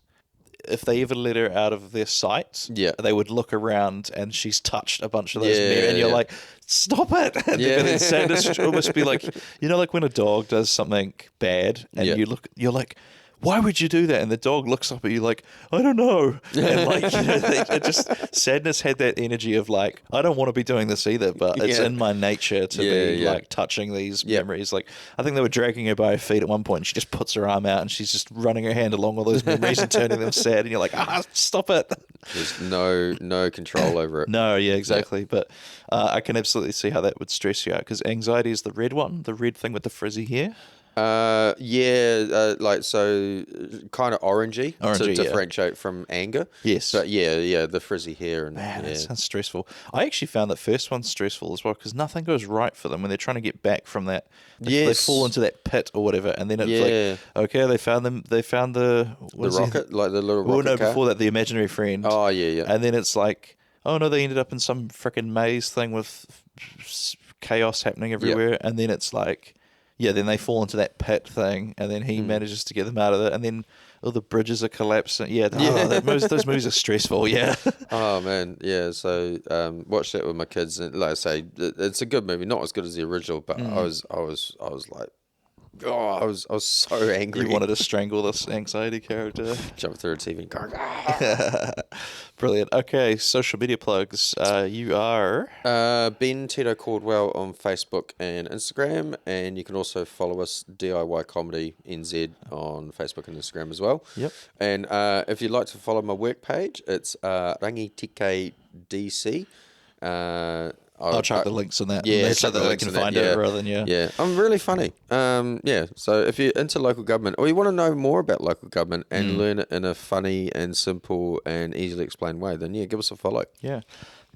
If they ever let her out of their sight, they would look around and she's touched a bunch of those men, and you're like, stop it. And then sadness would almost be like, like when a dog does something bad and you're like, why would you do that? And the dog looks up at you like, I don't know. And like, it just, sadness had that energy of like, I don't want to be doing this either, but it's in my nature to be like touching these memories. Like, I think they were dragging her by her feet at one point, and she just puts her arm out and she's just running her hand along all those memories and turning them sad, and you're like, stop it. There's no control over it. No, yeah, exactly. But I can absolutely see how that would stress you out, because anxiety is the red one, the red thing with the frizzy hair. Like, so kind of orangey to differentiate from anger. Yes. But the frizzy hair. And man, that sounds stressful. I actually found that first one stressful as well, because nothing goes right for them when they're trying to get back from that. They fall into that pit or whatever, and then it's like, okay, they found the rocket, like the little rocket Well, no, car? before that, the imaginary friend. Oh, yeah. And then it's like, oh no, they ended up in some freaking maze thing with chaos happening everywhere, and then it's like, then they fall into that pit thing, and then he manages to get them out of it, and then all the bridges are collapsing. Those movies are stressful. Yeah. Oh man, yeah. So watched that with my kids, and like I say, it's a good movie. Not as good as the original, but I was like, I was so angry. You wanted to strangle this anxiety character. Jump through a TV and go. Brilliant. Okay, social media plugs. You are Ben Tito Caldwell on Facebook and Instagram, and you can also follow us DIY Comedy NZ on Facebook and Instagram as well. Yep. And if you'd like to follow my work page, it's Rangitike DC. I'll chuck the links in that. Yeah, so that they can find it rather than Yeah, I'm really funny. So if you're into local government, or you want to know more about local government and learn it in a funny and simple and easily explained way, then give us a follow. Yeah.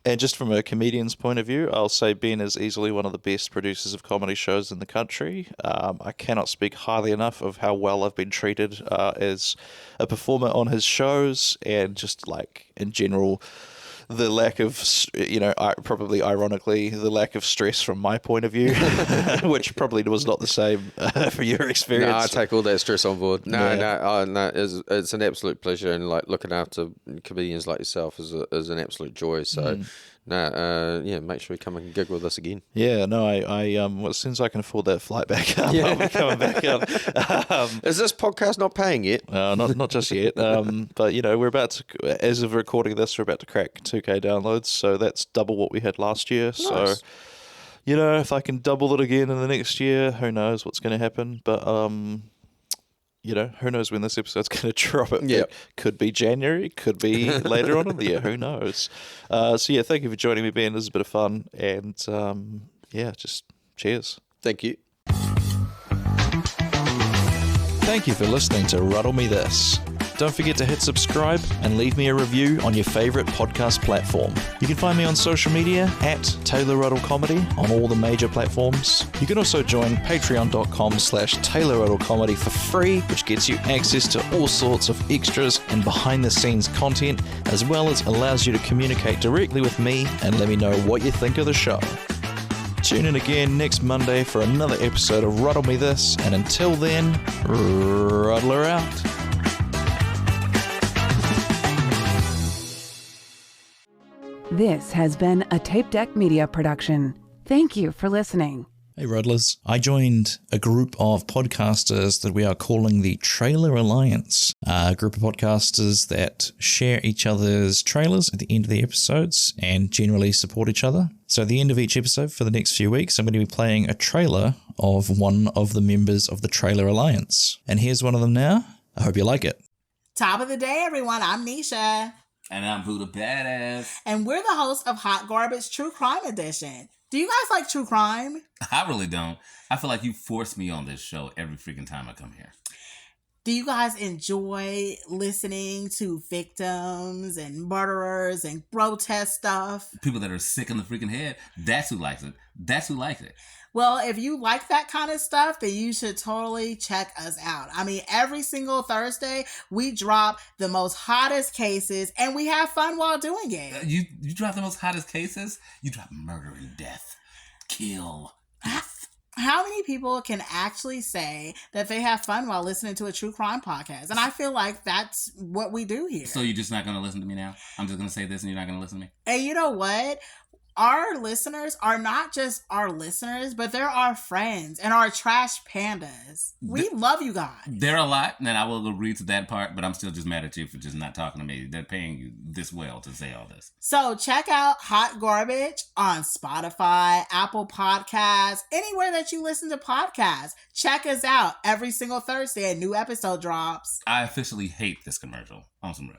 And just from a comedian's point of view, I'll say Ben is easily one of the best producers of comedy shows in the country. I cannot speak highly enough of how well I've been treated as a performer on his shows, and just like in general, the lack of, probably ironically, the lack of stress from my point of view, which probably was not the same for your experience. No, I take all that stress on board. No, it's an absolute pleasure, and like looking after comedians like yourself is an absolute joy. So, make sure you come and gig with us again. Yeah, no, I as soon as I can afford that flight back up, I'll be coming back up. Is this podcast not paying yet? Not just yet. But we're about to, as of recording this, we're about to crack 2K downloads, so that's double what we had last year. Nice. So, if I can double it again in the next year, who knows what's going to happen? But who knows when this episode's going to drop. It could be January, could be later on in the year. Who knows? Thank you for joining me, Ben. This is a bit of fun, and just cheers. Thank you. Thank you for listening to Ruddle Me This. Don't forget to hit subscribe and leave me a review on your favourite podcast platform. You can find me on social media at Taylor Ruddle Comedy on all the major platforms. You can also join patreon.com/Taylor Ruddle Comedy for free, which gets you access to all sorts of extras and behind-the-scenes content, as well as allows you to communicate directly with me and let me know what you think of the show. Tune in again next Monday for another episode of Ruddle Me This, and until then, Ruddle her out. This has been a Tape Deck Media production. Thank you for listening. Hey Ruddlers, I joined a group of podcasters that we are calling the Trailer Alliance, a group of podcasters that share each other's trailers at the end of the episodes and generally support each other. So at the end of each episode for the next few weeks, I'm going to be playing a trailer of one of the members of the Trailer Alliance. And here's one of them now. I hope you like it. Top of the day, everyone. I'm Nisha. And I'm Buddha Badass. And we're the hosts of Hot Garbage True Crime Edition. Do you guys like true crime? I really don't. I feel like you force me on this show every freaking time I come here. Do you guys enjoy listening to victims and murderers and grotesque stuff? People that are sick in the freaking head. That's who likes it. That's who likes it. Well, if you like that kind of stuff, then you should totally check us out. I mean, every single Thursday, we drop the most hottest cases, and we have fun while doing it. You drop the most hottest cases? You drop murder and death. Kill. How many people can actually say that they have fun while listening to a true crime podcast? And I feel like that's what we do here. So you're just not going to listen to me now? I'm just going to say this and you're not going to listen to me? And you know what? our listeners are not just our listeners, but they're our friends and our trash pandas. We love you guys. They're a lot, and I will agree to that part, but I'm still just mad at you for just not talking to me. They're paying you this well to say all this. So check out Hot Garbage on Spotify, Apple Podcasts, anywhere that you listen to podcasts. Check us out every single Thursday. A new episode drops. I officially hate this commercial. On some real.